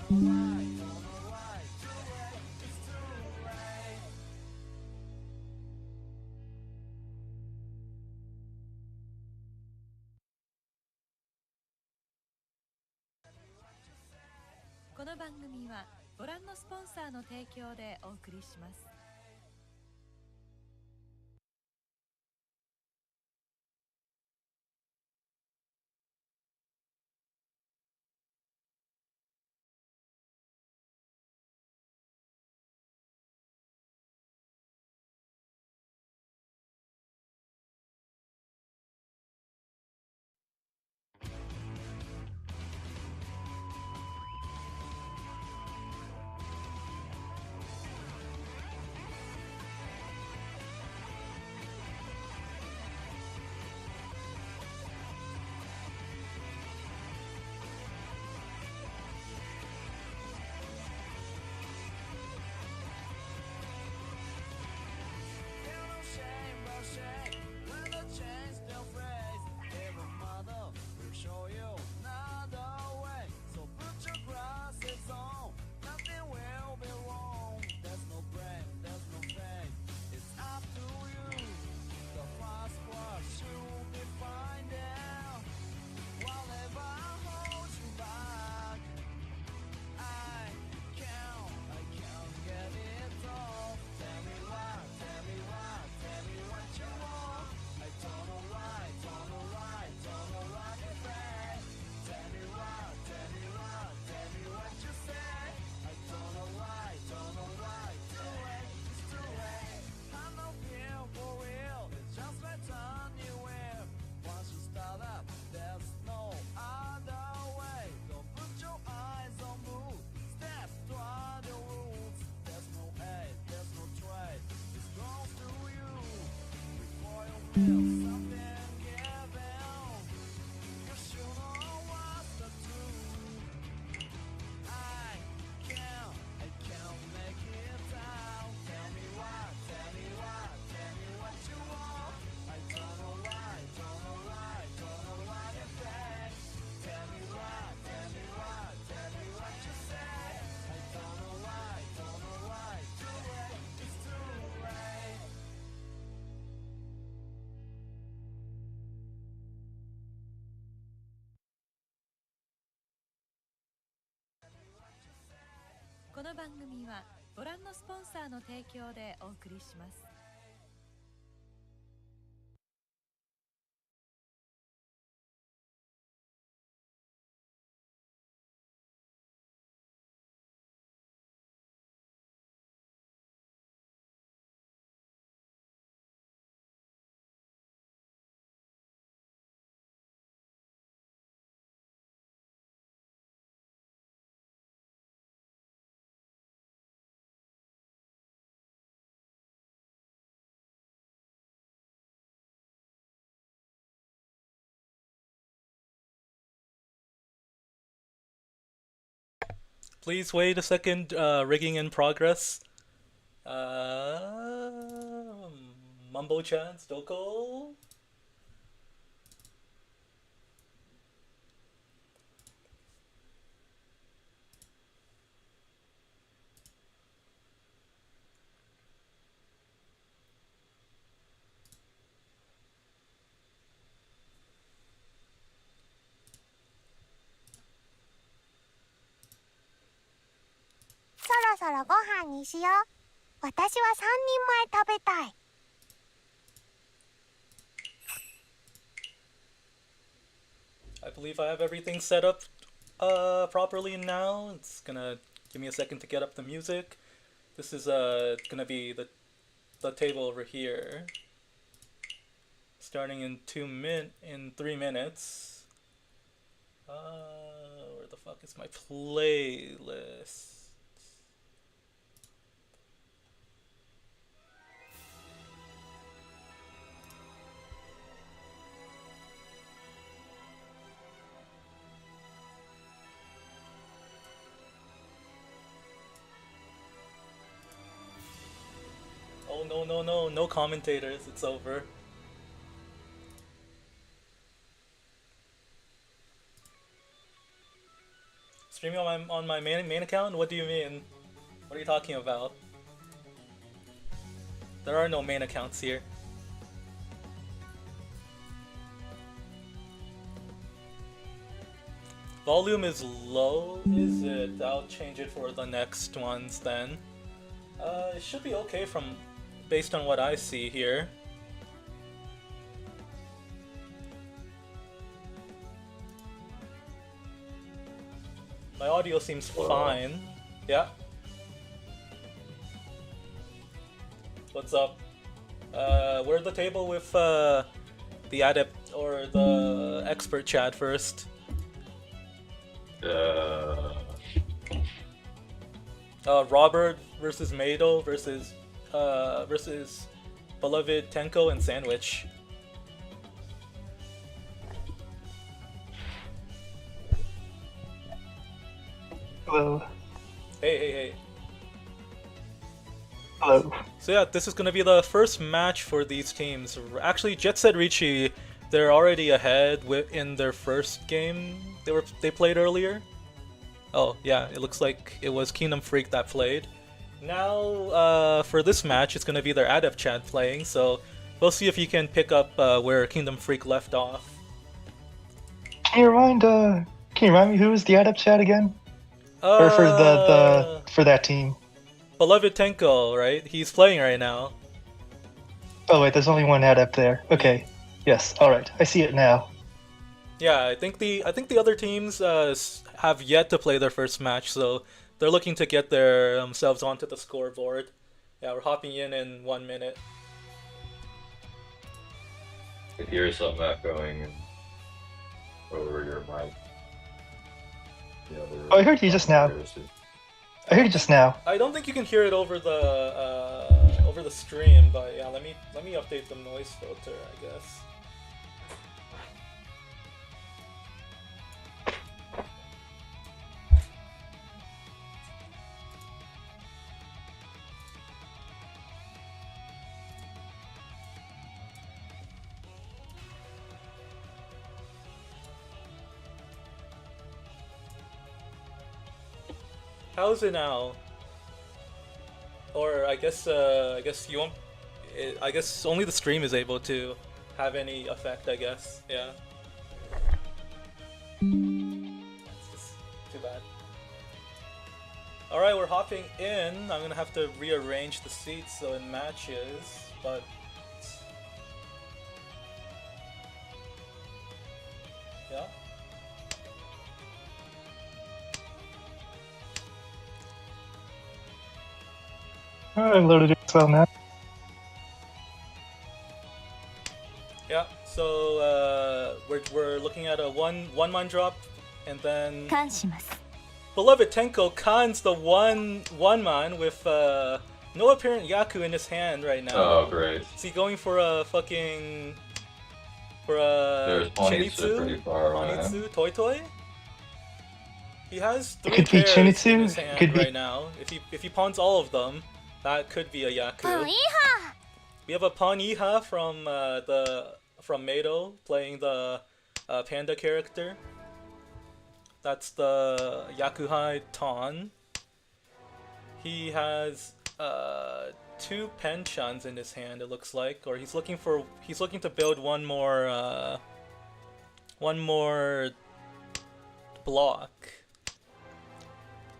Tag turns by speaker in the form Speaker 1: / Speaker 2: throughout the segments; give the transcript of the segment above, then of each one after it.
Speaker 1: この番組はご覧のスポンサーの提供でお送りします。この番組はご覧のスポンサーの提供でお送りします。
Speaker 2: Please wait a second, rigging in progress. Mumbo-chan, Stoko? I believe I have everything set up properly now. It's gonna give me a second to get up the music. This is gonna be the table over here. Starting in 3 minutes. Where the fuck is my playlist? Oh no commentators, it's over. Streaming on my main account? What do you mean? What are you talking about? There are no main accounts here. Volume is low, is it? I'll change it for the next ones then. It should be okay based on what I see here. My audio seems fine. Yeah. What's up? We're at the table with the adept or the expert chat first. Robert versus Mado versus Beloved Tenko and Sandwich.
Speaker 3: Hello.
Speaker 2: Hey.
Speaker 3: Hello.
Speaker 2: So yeah, this is gonna be the first match for these teams. Actually, Set Riichi, they're already ahead in their first game they played earlier. Oh yeah, it looks like it was Kingdom Freak that played. Now, for this match, it's gonna be their Adept Chat playing. So we'll see if you can pick up where Kingdom Freak left off.
Speaker 3: Can you remind me who was the Adept Chat again? Or for that team?
Speaker 2: Beloved Tenko, right? He's playing right now.
Speaker 3: Oh wait, there's only one Adept there. Okay. Yes. All right. I see it now.
Speaker 2: Yeah, I think the other teams have yet to play their first match, so they're looking to get themselves onto the scoreboard. Yeah, we're hopping in 1 minute.
Speaker 4: I hear something echoing over your mic.
Speaker 3: Oh, I heard you just now. I heard you just now.
Speaker 2: I don't think you can hear it over the stream, but yeah, let me update the noise filter, I guess. How's it now? Or I guess you won't. I guess only the stream is able to have any effect. I guess, yeah. It's just too bad. All right, we're hopping in. I'm gonna have to rearrange the seats so it matches, but. Yeah.
Speaker 3: I've loaded it as well now.
Speaker 2: Yeah, so we're looking at a one-man drop, and then Beloved Tenko cons the one man with no apparent Yaku in his hand right now.
Speaker 4: Oh, great.
Speaker 2: Is he going for a fucking
Speaker 4: There's
Speaker 2: Chinitsu?
Speaker 4: pretty far away.
Speaker 2: Chinitsu? Toy? He has
Speaker 3: It
Speaker 2: 3
Speaker 3: could be
Speaker 2: pairs in
Speaker 3: Chinitsu,
Speaker 2: his
Speaker 3: it
Speaker 2: hand
Speaker 3: could be-
Speaker 2: right now. If he pawns all of them, that could be a Yaku. We have a Pawn Iha from Mado playing the panda character. That's the Yakuhai Ton. He has 2 penchants in his hand, it looks like, or he's looking to build one more block.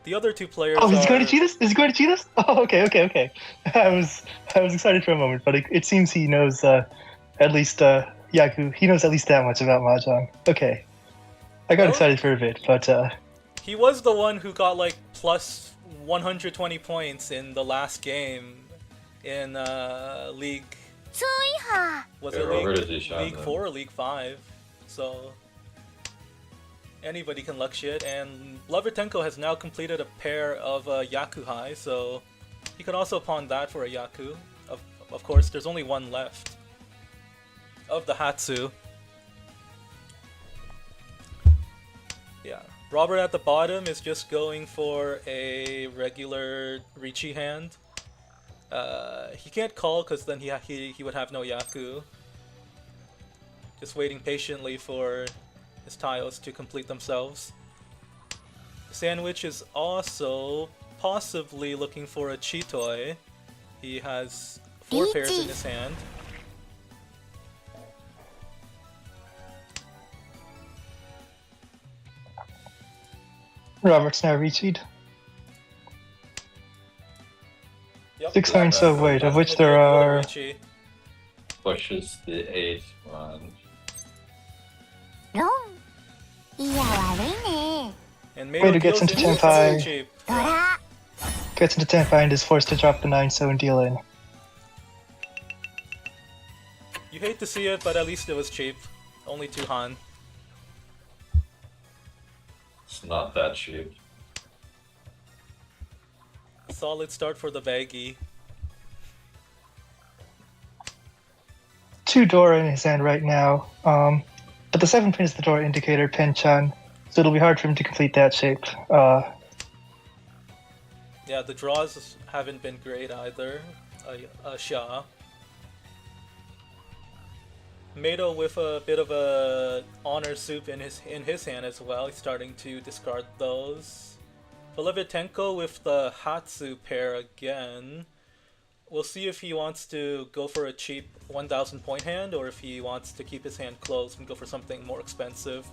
Speaker 2: The other 2 players.
Speaker 3: Oh, he's going to cheat us? Is he going to cheat us? Oh, okay. I was excited for a moment, but it seems he knows at least Yaku. He knows at least that much about mahjong. Okay, I got excited for a bit, but
Speaker 2: he was the one who got like plus 120 points in the last game in League. Was it League 4 or League 5? So anybody can luck shit, and Lover Tenko has now completed a pair of Yakuhai, so he could also pawn that for a Yaku. Of course, there's only one left of the Hatsu. Yeah, Robert at the bottom is just going for a regular Riichi hand. He can't call because then he would have no Yaku. Just waiting patiently for his tiles to complete themselves. Sandwich is also possibly looking for a Chitoi. He has 4 pairs in his hand.
Speaker 3: Robert's now Riichi'd.
Speaker 2: Yep.
Speaker 3: 6 coins, so wait, of which there are...
Speaker 2: Riichi.
Speaker 4: Pushes the 8 one.
Speaker 2: And
Speaker 3: Mato
Speaker 2: Mato
Speaker 3: gets
Speaker 2: deals
Speaker 3: into
Speaker 2: in
Speaker 3: Tenpai.
Speaker 2: so cheap.
Speaker 3: Gets into Tenpai and is forced to drop the 9-so and deal in.
Speaker 2: You hate to see it, but at least it was cheap. Only 2 Han.
Speaker 4: It's not that cheap.
Speaker 2: Solid start for the baggy.
Speaker 3: 2 Dora in his hand right now. But the 7 pin is the Dora indicator, Pen-chan, so it'll be hard for him to complete that shape.
Speaker 2: Yeah, the draws haven't been great either. Xia. Mato with a bit of a honor soup in his hand as well. He's starting to discard those. Volevitenko with the Hatsu pair again. We'll see if he wants to go for a cheap 1,000 point hand or if he wants to keep his hand closed and go for something more expensive.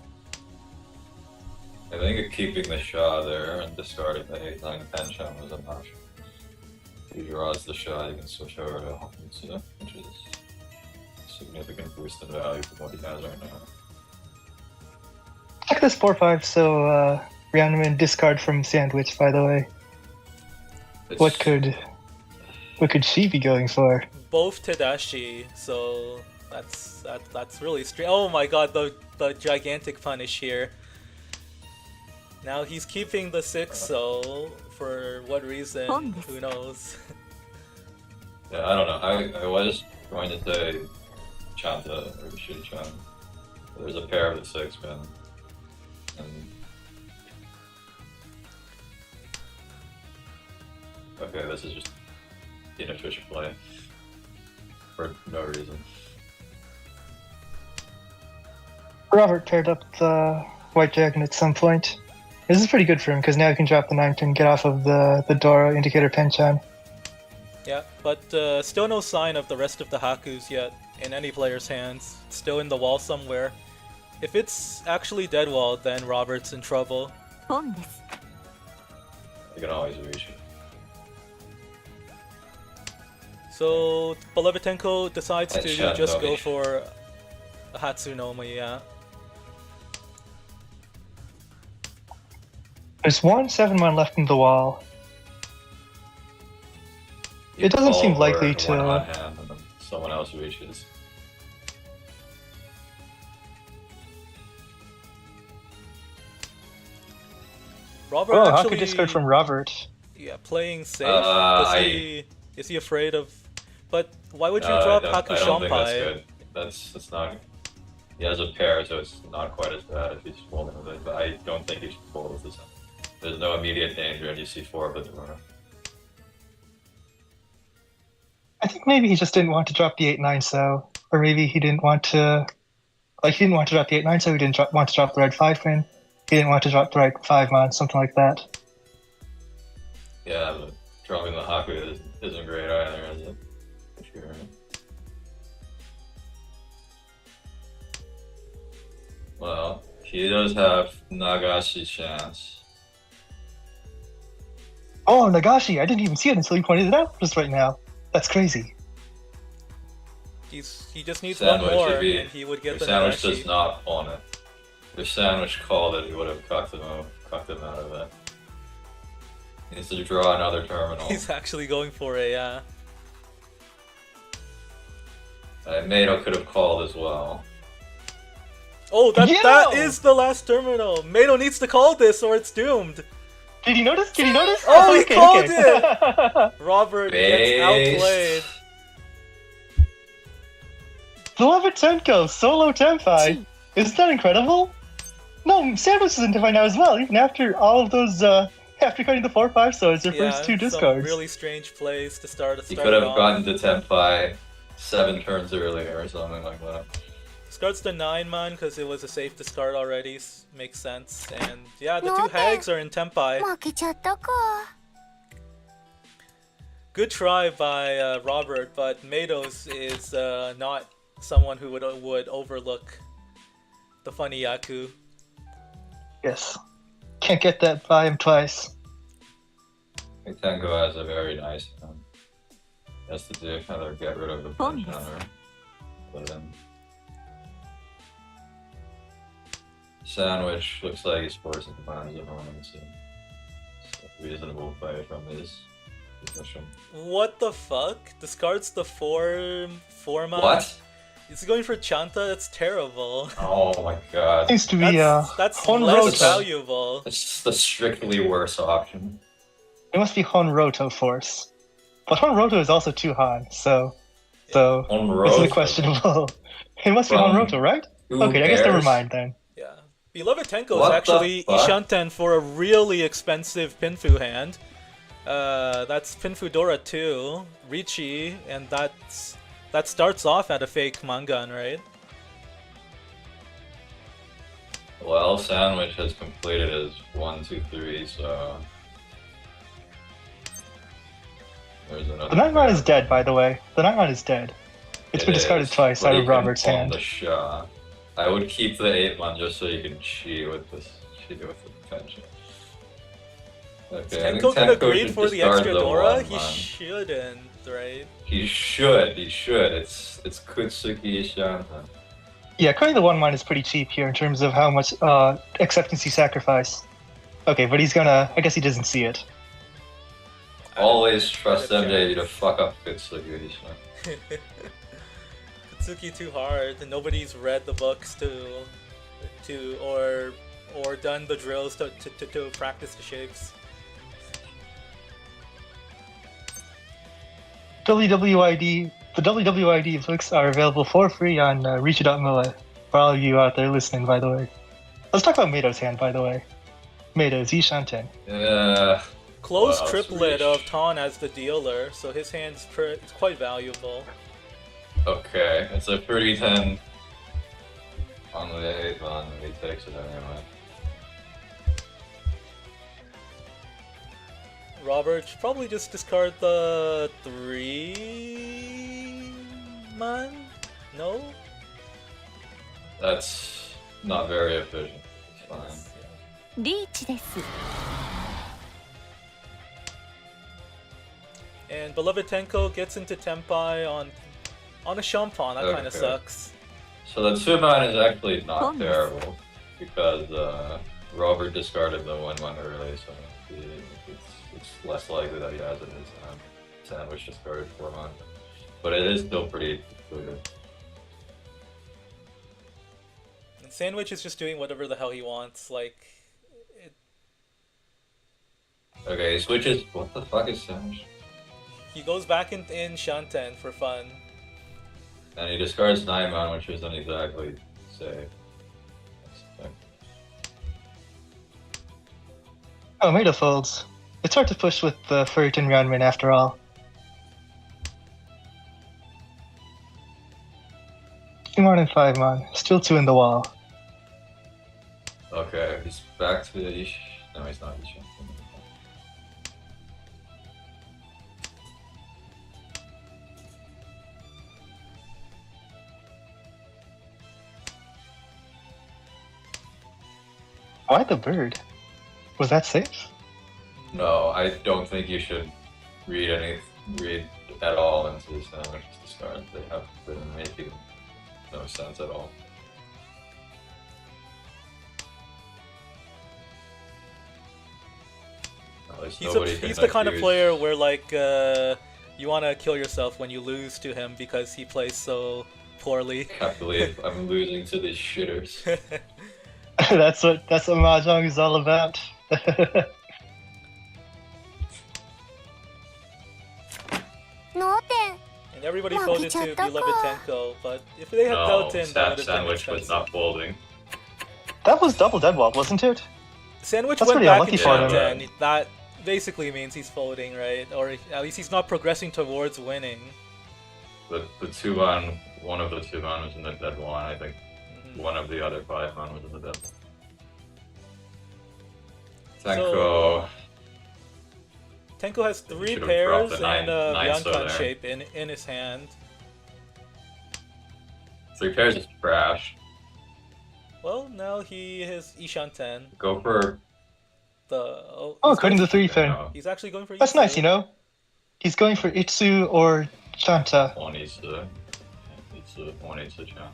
Speaker 4: I think keeping the Shah there and discarding the 8-9 Pen-chan was an option. If he draws the Shah, you can switch over to Hatsu, which is a significant boost in value from what he has right now.
Speaker 3: Check this 4-5, so Rhiannon discard from Sandwich, by the way.
Speaker 4: It's-
Speaker 3: What could she be going for?
Speaker 2: Both Tadashi, so that's really strange. Oh my god, the gigantic punish here. Now he's keeping the 6, so for what reason? Who knows?
Speaker 4: Yeah, I don't know. I was going to say Chanta or Shuri-chan. There's a pair of the 6 pin. And... Okay, this is just inefficient play. For no reason.
Speaker 3: Robert paired up the White Dragon at some point. This is pretty good for him, because now he can drop the 9 pin, get off of the Dora indicator Pen-chan.
Speaker 2: Yeah, but still no sign of the rest of the Hakus yet in any player's hands. It's still in the wall somewhere. If it's actually dead walled, then Robert's in trouble.
Speaker 4: You can always reach it.
Speaker 2: So Bolevitenko decides to
Speaker 4: That's
Speaker 2: just go
Speaker 4: Shandomi.
Speaker 2: for a Hatsunoma, yeah.
Speaker 3: There's 1 7-1 left in the wall. It doesn't seem
Speaker 4: Call
Speaker 3: likely
Speaker 4: for one
Speaker 3: to-
Speaker 4: on hand and then someone else reaches.
Speaker 2: Robert
Speaker 3: Oh,
Speaker 2: actually,
Speaker 3: how could discard from Robert?
Speaker 2: yeah, playing safe. Is he afraid of? But why would you drop
Speaker 4: I don't think that's
Speaker 2: Hakushampai?
Speaker 4: good. That's not. He has a pair, so it's not quite as bad if he's folding with it. But I don't think he should fold with this. There's no immediate danger, and you see 4 of the Dora.
Speaker 3: I think maybe he just didn't want to drop the 8-9 so, or maybe he didn't want to, he didn't want to drop the 8-9 so he didn't want to drop the red 5 pin. He didn't want to drop the right 5 mon, something like that.
Speaker 4: Yeah, but dropping the Haku isn't great either, is it? For sure. Well, he does have Nagashi's chance.
Speaker 3: Oh, Nagashi! I didn't even see it until you pointed it out just right now. That's crazy.
Speaker 2: He just needs
Speaker 4: Sandwich,
Speaker 2: one more,
Speaker 4: if
Speaker 2: and he would get
Speaker 4: If
Speaker 2: the
Speaker 4: Sandwich
Speaker 2: Nagashi.
Speaker 4: does not pawn it. If Sandwich called it, he would have cucked him out of it. He needs to draw another terminal.
Speaker 2: He's actually going for a
Speaker 4: Mato could have called as well.
Speaker 2: Oh, that
Speaker 3: Yeah!
Speaker 2: is the last terminal. Mato needs to call this, or it's doomed.
Speaker 3: Did you notice? Did you notice?
Speaker 2: Oh, he
Speaker 3: okay,
Speaker 2: called
Speaker 3: okay.
Speaker 2: Robert gets
Speaker 4: Based.
Speaker 2: outplayed.
Speaker 3: Volevitenko, solo Tenpai. Isn't that incredible? No, Sandwich is in Tenpai now as well, even after all of those, after cutting the 4-5, so it's your first 2
Speaker 2: some
Speaker 3: discards.
Speaker 2: really strange plays to start.
Speaker 4: He could have gotten to Tenpai 7 turns earlier or something like that.
Speaker 2: Discards the 9-man because it was a safe discard already. Makes sense. And yeah, the 2 hags are in Tempai.
Speaker 5: 負けちゃったか。
Speaker 2: Good try by Robert, but Matos is not someone who would overlook the funny Yaku.
Speaker 3: Yes. Can't get that by him twice.
Speaker 4: Tenko has a very nice one. Has to do either get rid of the punch or put in. Sandwich looks like he's forcing the man's opponent, so it's a reasonable play from his position.
Speaker 2: What the fuck? Discards the 4-man?
Speaker 4: What?
Speaker 2: He's going for Chanta? That's terrible.
Speaker 4: Oh my god.
Speaker 3: Seems to be
Speaker 2: That's less
Speaker 3: Honroto.
Speaker 2: valuable.
Speaker 4: It's the strictly worse option.
Speaker 3: It must be Honroto Force. But Honroto is also 2 Han, so it's a
Speaker 4: Honroto.
Speaker 3: questionable. It must be
Speaker 4: From
Speaker 3: Honroto, right?
Speaker 4: who
Speaker 3: Okay, I guess never
Speaker 4: cares?
Speaker 3: mind then.
Speaker 2: Yeah. Beloved Tenko
Speaker 4: What
Speaker 2: is actually
Speaker 4: the fuck?
Speaker 2: Ishanten for a really expensive Pinfu hand. That's Pinfu Dora 2, Riichi, and that starts off at a fake Mangan, right?
Speaker 4: Well, Sandwich has completed his 1, 2, 3, so there's another.
Speaker 3: The 9-man is dead, by the way. The 9-man is dead. It's been discarded twice
Speaker 4: but
Speaker 3: out
Speaker 4: he
Speaker 3: of
Speaker 4: can
Speaker 3: Robert's
Speaker 4: pull
Speaker 3: hand.
Speaker 4: The shot. I would keep the 8-man just so you can cheat with this. Cheat with the potential. Okay, I think
Speaker 2: Tenko could agree
Speaker 4: should
Speaker 2: for the
Speaker 4: discard
Speaker 2: extra Dora? He
Speaker 4: 1-man.
Speaker 2: shouldn't, right?
Speaker 4: He should. It's Kutsuki Ishanta.
Speaker 3: Yeah, cutting the 1-man is pretty cheap here in terms of how much acceptance you sacrifice. Okay, but he's gonna... I guess he doesn't see it.
Speaker 4: Always trust MJ to fuck up Kutsuki Ishanta.
Speaker 2: Katsuki too hard. Nobody's read the books or done the drills to practice the shapes.
Speaker 3: WWID, the WWID books are available for free on Riichi.moe. For all of you out there listening, by the way. Let's talk about Mato's hand, by the way. Mato's Ishanten.
Speaker 4: Yeah.
Speaker 2: Close
Speaker 4: Wow,
Speaker 2: triplet
Speaker 4: Riichi.
Speaker 2: of Ton as the dealer, so his hand's it's quite valuable.
Speaker 4: Okay, it's a pretty 10 on the 8-man, he takes it anyway.
Speaker 2: Robert should probably just discard the 3-man? No?
Speaker 4: That's not very efficient. It's fine.
Speaker 5: リーチです。
Speaker 2: And Beloved Tenko gets into Tempai on a Champon. That kind of
Speaker 4: Okay.
Speaker 2: sucks.
Speaker 4: So the 2-man is actually not
Speaker 5: Bonus.
Speaker 4: terrible because Robert discarded the 1-1 early, so it's less likely that he has it in his hand. Sandwich discarded 4-man, but it is still pretty good.
Speaker 2: And Sandwich is just doing whatever the hell he wants. Like,
Speaker 4: Okay, he switches. What the fuck is Sandwich?
Speaker 2: he goes back in Shanten for fun.
Speaker 4: And he discards 9-man, which isn't exactly safe. That's the thing.
Speaker 3: Oh, Mato folds. It's hard to push with the Furitan Roundman after all. 2-man and 5-man. Still 2 in the wall.
Speaker 4: Okay, he's back to the Ish. No, he's not Ish.
Speaker 3: Why the bird? Was that safe?
Speaker 4: No, I don't think you should read at all into these Sandwich's discard. They have been making no sense at all. At least nobody can
Speaker 2: He's the kind of
Speaker 4: accuse-
Speaker 2: player where like you want to kill yourself when you lose to him because he plays so poorly.
Speaker 4: Can't believe I'm losing to these shitters.
Speaker 3: that's what Mahjong is all about.
Speaker 2: And everybody
Speaker 5: Well,
Speaker 2: voted to
Speaker 5: Pichata
Speaker 2: Beloved Tenko, but if they had
Speaker 4: No,
Speaker 2: Belton, that would have been
Speaker 4: Sandwich was
Speaker 2: expensive.
Speaker 4: not folding.
Speaker 3: That was double deadwalk, wasn't it?
Speaker 2: Sandwich
Speaker 3: That's
Speaker 2: went
Speaker 3: pretty
Speaker 2: back
Speaker 3: unlucky
Speaker 2: in
Speaker 3: for
Speaker 4: him.
Speaker 2: Shanten. That basically means he's folding, right? Or at least he's not progressing towards winning.
Speaker 4: The 2-1 one of the 2 men was in the dead one. I think one of the other 5 men was in the dead one. Tenko.
Speaker 2: Tenko has 3
Speaker 4: Should've
Speaker 2: pairs
Speaker 4: dropped the
Speaker 2: and a
Speaker 4: nine so
Speaker 2: Ryankan
Speaker 4: there.
Speaker 2: shape in his hand.
Speaker 4: 3 pairs is trash.
Speaker 2: Well, now he has Ishanten.
Speaker 4: Go for.
Speaker 3: Oh, according to the 3 pair.
Speaker 4: No,
Speaker 2: He's actually going for
Speaker 3: That's
Speaker 2: Itsu.
Speaker 3: nice, you know? He's going for Itsu or Chanta.
Speaker 4: Onitsu. Itsu, Onitsu Chan.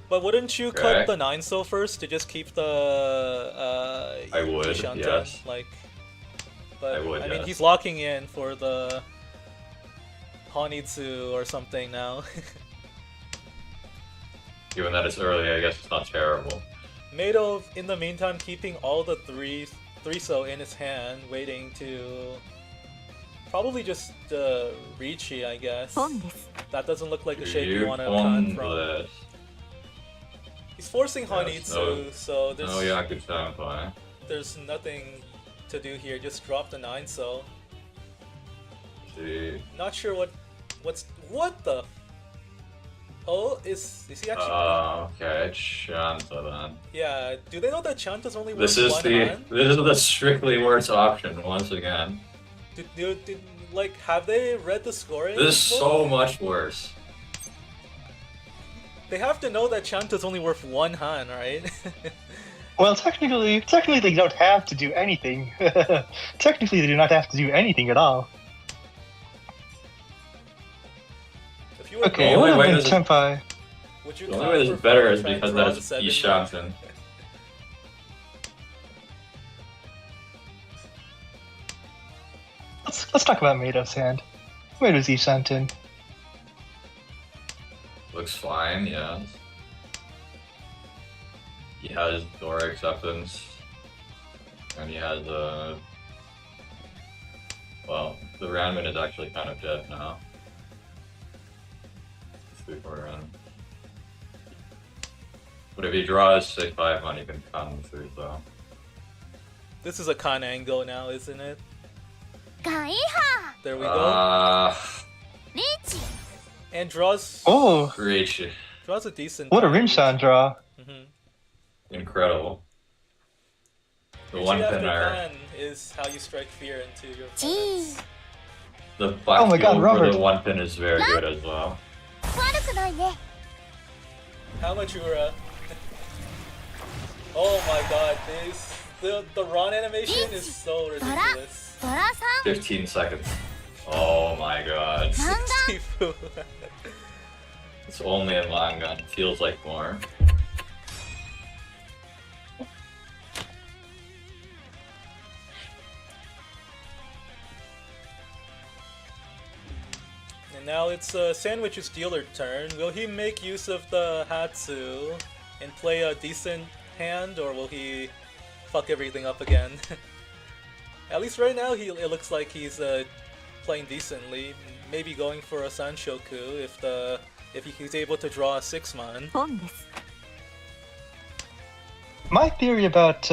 Speaker 2: But wouldn't you
Speaker 4: Okay.
Speaker 2: cut the 9-so first to just keep the
Speaker 4: I would,
Speaker 2: Ishanten?
Speaker 4: yes.
Speaker 2: Like, but
Speaker 4: I would,
Speaker 2: mean,
Speaker 4: yes.
Speaker 2: he's locking in for the Honitsu or something now.
Speaker 4: Given that it's early, I guess it's not terrible.
Speaker 2: Mado, in the meantime, keeping all the 3-so in his hand, waiting to probably just Riichi, I guess.
Speaker 5: ポンです
Speaker 2: That doesn't look like a shape you want to cut from.
Speaker 4: Boneless.
Speaker 2: He's forcing
Speaker 4: Yes,
Speaker 2: Honitsu,
Speaker 4: no-
Speaker 2: so there's
Speaker 4: No Yaku-senpai.
Speaker 2: there's nothing to do here. Just drop the 9-so.
Speaker 4: See.
Speaker 2: Not sure what the. Oh, is he actually?
Speaker 4: Okay, Chanta then.
Speaker 2: Yeah. Do they know that Chanta's only
Speaker 4: This
Speaker 2: worth
Speaker 4: is
Speaker 2: 1
Speaker 4: the
Speaker 2: hand?
Speaker 4: strictly worse option once again.
Speaker 2: Did like have they read the scoring?
Speaker 4: This is
Speaker 2: book?
Speaker 4: so much worse.
Speaker 2: They have to know that Chanta's only worth 1 han, right?
Speaker 3: Well, technically they don't have to do anything. Technically, they do not have to do anything at all.
Speaker 2: If you were
Speaker 3: Okay,
Speaker 4: The
Speaker 3: what
Speaker 4: only way
Speaker 3: happened,
Speaker 4: this is-
Speaker 3: Senpai?
Speaker 2: would you
Speaker 4: The only
Speaker 2: count
Speaker 4: way this
Speaker 2: for
Speaker 4: is better
Speaker 2: fun
Speaker 4: is
Speaker 2: trying to
Speaker 4: because
Speaker 2: draw
Speaker 4: that
Speaker 2: the
Speaker 4: it's
Speaker 2: 7?
Speaker 4: Ishanten.
Speaker 3: Let's talk about Mado's hand. Mado's Ishanten.
Speaker 4: Looks fine, yes. He has door acceptance. And he has well, the Ranman is actually kind of dead now. It's before Ranman. But if he draws 6-5 on, he can come through, so.
Speaker 2: This is a con angle now, isn't it?
Speaker 5: ガイハ
Speaker 2: There we go.
Speaker 5: リーチ
Speaker 2: And draws
Speaker 3: Oh,
Speaker 4: Riichi.
Speaker 2: a decent.
Speaker 3: what a
Speaker 2: time.
Speaker 3: Rinshan draw.
Speaker 2: Mhm.
Speaker 4: Incredible. The
Speaker 2: Riichi
Speaker 4: one
Speaker 2: after
Speaker 4: pinner.
Speaker 2: con is how you strike fear into your
Speaker 5: ジ
Speaker 2: opponents.
Speaker 5: ー
Speaker 4: The black
Speaker 3: Oh my God,
Speaker 4: field for
Speaker 3: Robert.
Speaker 4: the one pin is very good as well.
Speaker 5: 悪くないね
Speaker 2: How much Ura? Oh my god, the Ron animation is so ridiculous.
Speaker 5: ドラさん
Speaker 4: 15 seconds. Oh my god.
Speaker 5: なんだ
Speaker 2: Sifu.
Speaker 4: It's only in manga. It feels like more.
Speaker 2: And now it's Sandwich's dealer turn. Will he make use of the Hatsu and play a decent hand, or will he fuck everything up again? At least right now, it looks like he's playing decently. Maybe going for a Sanshoku if he's able to draw a 6-man.
Speaker 5: ポンです
Speaker 3: My theory about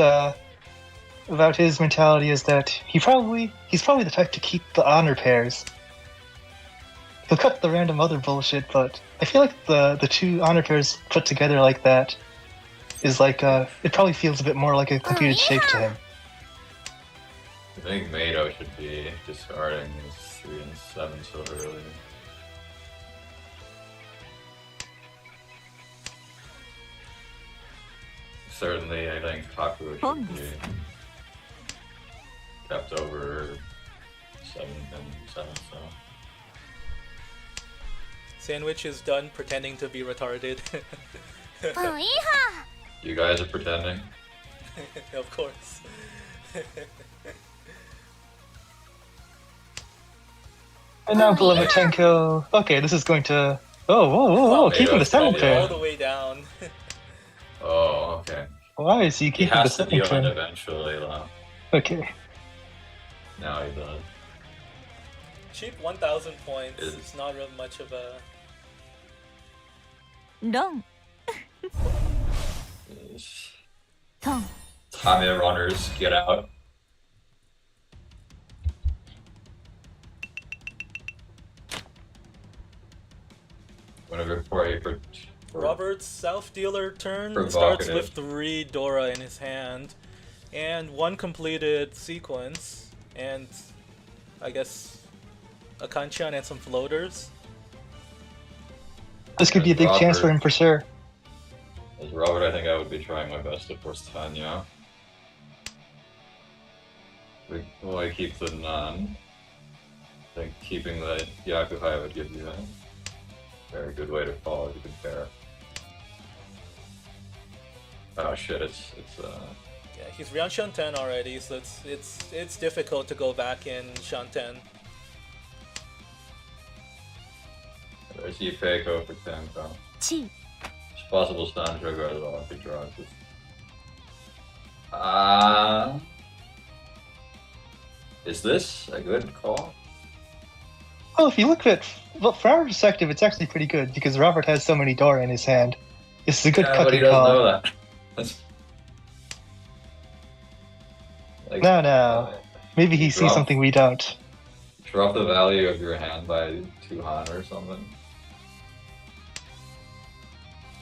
Speaker 3: his mentality is that he's probably the type to keep the honor pairs. He'll cut the random other bullshit, but I feel like the 2 honor pairs put together like that is like it probably feels a bit more like a computed shape to him.
Speaker 4: I think Mado should be discarding his 3 and 7 so early. Certainly, I think Haku should be kept over 7 and 7, so.
Speaker 2: Sandwich is done pretending to be retarded.
Speaker 5: もういいは
Speaker 4: You guys are pretending?
Speaker 2: Of course.
Speaker 3: And now beloved Tenko. Okay, this is going to. Oh, whoa! Keeping the 7
Speaker 2: All
Speaker 3: pair.
Speaker 2: the way down.
Speaker 4: Oh, okay.
Speaker 3: Why is he
Speaker 4: He
Speaker 3: keeping the
Speaker 4: has to
Speaker 3: 7
Speaker 4: deal it
Speaker 3: pair?
Speaker 4: eventually, though.
Speaker 3: Okay.
Speaker 4: Now he does.
Speaker 2: Cheap 1,000 points.
Speaker 4: Is-
Speaker 2: It's not real much of a.
Speaker 5: ロントン
Speaker 4: Tame runners, get out. gonna before you for
Speaker 2: Robert's South dealer turn
Speaker 4: Provocative.
Speaker 2: starts with 3 Dora in his hand, and 1 completed sequence, and I guess a Kanchan and some floaters.
Speaker 3: This could be a big chance for him for sure.
Speaker 4: As Robert, I think I would be trying my best to force Tanya. I keep the Nun. I think keeping the Yakuhai would give you a very good way to follow if you compare. Oh shit, it's
Speaker 2: Yeah, he's Ryan Shanten already, so it's difficult to go back in Shanten.
Speaker 4: there's Yupeko for Tenko.
Speaker 5: チ
Speaker 4: It's possible Stan Trigger as well if he draws it. Is this a good call?
Speaker 3: Well, if you look at well, from our perspective, it's actually pretty good because Robert has so many Dora in his hand. This is a good
Speaker 4: Yeah, but he
Speaker 3: cooking
Speaker 4: doesn't
Speaker 3: call.
Speaker 4: know that. That's... Like,
Speaker 3: No. Maybe he
Speaker 4: drop-
Speaker 3: sees something we don't.
Speaker 4: Drop the value of your hand by 2 Han or something.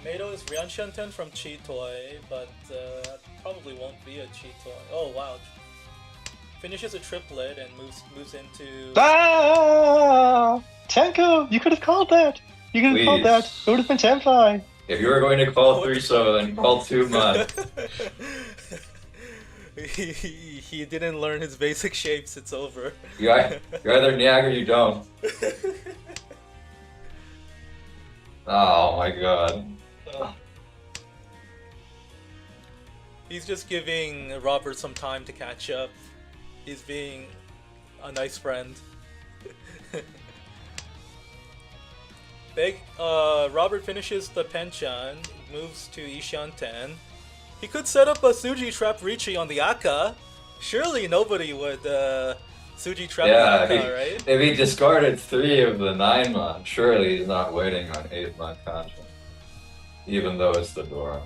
Speaker 2: Mado is Ryan Shanten from Chitoy, but probably won't be a Chitoy. Oh wow. Finishes a triplet and moves into...
Speaker 3: Ah! Tenko, you could have called that. You could have called that.
Speaker 4: Please.
Speaker 3: It would have been Tenpai.
Speaker 4: If you were going to call 3 so, then call 2 Mud.
Speaker 2: he didn't learn his basic shapes, it's over.
Speaker 4: You're either Nyag or you don't. Oh my god.
Speaker 2: He's just giving Robert some time to catch up. He's being a nice friend. Robert finishes the Penchan, moves to Ishan 10. He could set up a Suji Trap Riichi on the Aka. Surely nobody would Suji Trap
Speaker 4: Yeah,
Speaker 2: the Aka, right?
Speaker 4: if he discarded 3 of the 9 Mon, surely he's not waiting on 8 Mon Contra. Even though it's the Dora.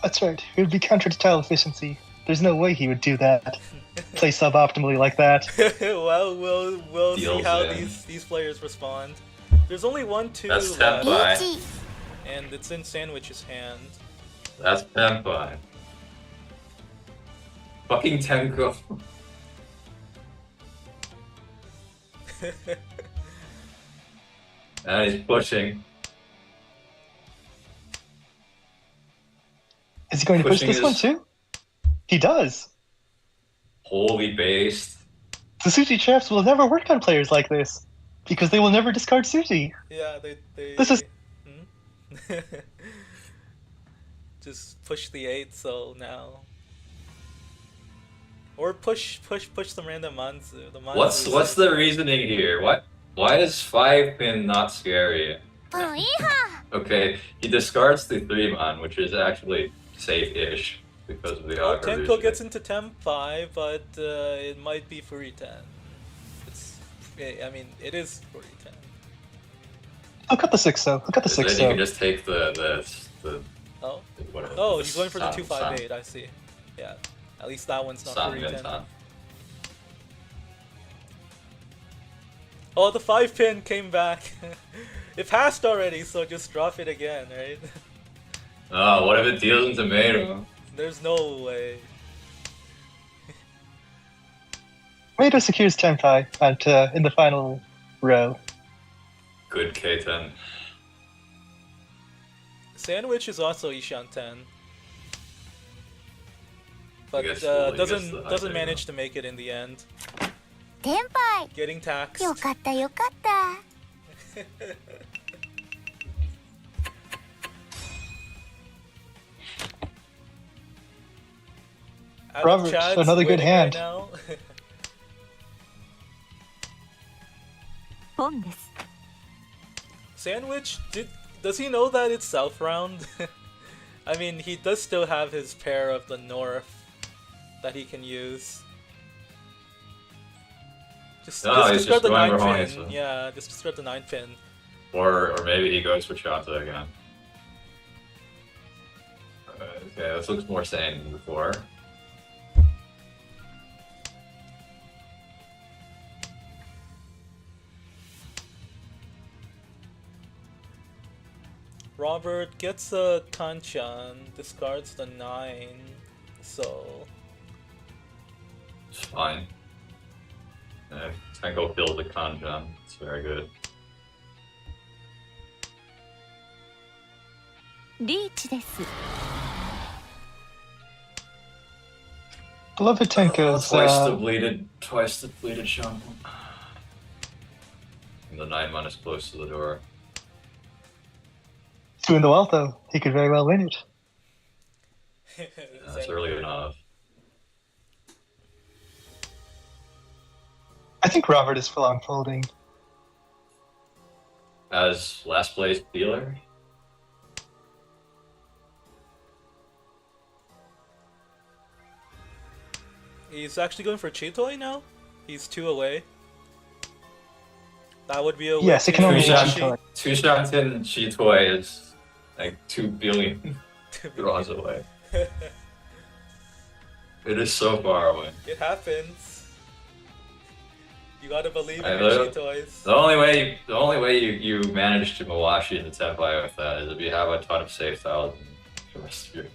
Speaker 3: That's right. It would be counter to tile efficiency. There's no way he would do that. Play suboptimally like that.
Speaker 2: Well, we'll see
Speaker 4: Deals
Speaker 2: how
Speaker 4: in.
Speaker 2: these players respond. There's only 1-2
Speaker 4: That's
Speaker 2: left,
Speaker 4: Tenpai.
Speaker 5: 1
Speaker 2: and it's in Sandwich's hand.
Speaker 4: That's Tenpai. Fucking Tenko. And he's pushing.
Speaker 3: Is he going to push
Speaker 4: Pushing
Speaker 3: this one
Speaker 4: his-
Speaker 3: too? He does.
Speaker 4: Wholly based.
Speaker 3: The Suji traps will never work on players like this because they will never discard Suji.
Speaker 2: Yeah, they
Speaker 3: This is-
Speaker 2: Hmm? Just push the 8, so now. Or push the random Manzu. The Manzu
Speaker 4: What's the reasoning here? Why is 5 pin not scary?
Speaker 5: もういいは
Speaker 4: Okay, he discards the 3 Mon, which is actually safe-ish because of the
Speaker 2: Well,
Speaker 4: Aqua
Speaker 2: Tenko gets into Tenpai, but it might be Furiten. I mean, it is Furiten.
Speaker 3: I'll cut the 6 though. I'll cut the 6
Speaker 4: Then you can
Speaker 3: though.
Speaker 4: just take the
Speaker 2: Oh,
Speaker 4: whatever.
Speaker 2: oh, he's going for the
Speaker 4: San-
Speaker 2: 258. I see. Yeah, at least that one's not
Speaker 4: San
Speaker 2: Furiten.
Speaker 4: San.
Speaker 2: Oh, the 5 pin came back. It passed already, so just drop it again, right?
Speaker 4: Oh, what if it deals into Mado?
Speaker 2: There's no way.
Speaker 3: Mado secures Tenpai in the final row.
Speaker 4: Good K10.
Speaker 2: Sandwich is also Ishan 10. But
Speaker 4: guess we'll guess
Speaker 2: doesn't
Speaker 4: that,
Speaker 2: doesn't
Speaker 4: yeah.
Speaker 2: manage to make it in the end.
Speaker 5: テンパイ
Speaker 2: Getting taxed.
Speaker 5: よかったよかった
Speaker 2: Adam
Speaker 3: Robert,
Speaker 2: Chad's
Speaker 3: another good
Speaker 2: winning
Speaker 3: hand.
Speaker 2: Right now.
Speaker 5: ポンです
Speaker 2: Sandwich, does he know that it's South Round? I mean, he does still have his pair of the North that he can use. Just
Speaker 4: he's
Speaker 2: discard
Speaker 4: just
Speaker 2: the
Speaker 4: going
Speaker 2: 9
Speaker 4: for Honey,
Speaker 2: pin.
Speaker 4: so-
Speaker 2: Yeah, just discard the 9 pin.
Speaker 4: Or maybe he goes for Chata again. Okay, this looks more sane than before.
Speaker 2: Robert gets a Kanchan, discards the 9, so...
Speaker 4: It's fine. Tenko kills the Kanjan. It's very good.
Speaker 5: リーチです
Speaker 3: Beloved Tenko's
Speaker 4: Twice the bleeded shaman. And the 9 mana is close to the door.
Speaker 3: doing the well though. He could very well win it.
Speaker 4: That's early enough.
Speaker 3: I think Robert is full on folding.
Speaker 4: As last place dealer?
Speaker 2: He's actually going for Chitoi now? He's 2 away. That would be a
Speaker 3: Yes, it can only be
Speaker 2: Musashi.
Speaker 3: Chitoi.
Speaker 4: Two shots in Chitoi is like 2 billion draws away. It is so far away.
Speaker 2: It happens. You gotta believe in
Speaker 4: I
Speaker 2: your
Speaker 4: know.
Speaker 2: Chitois.
Speaker 4: The only way you manage to Mawashi in the Tenpai with that is if you have a ton of safe tiles and the rest of your...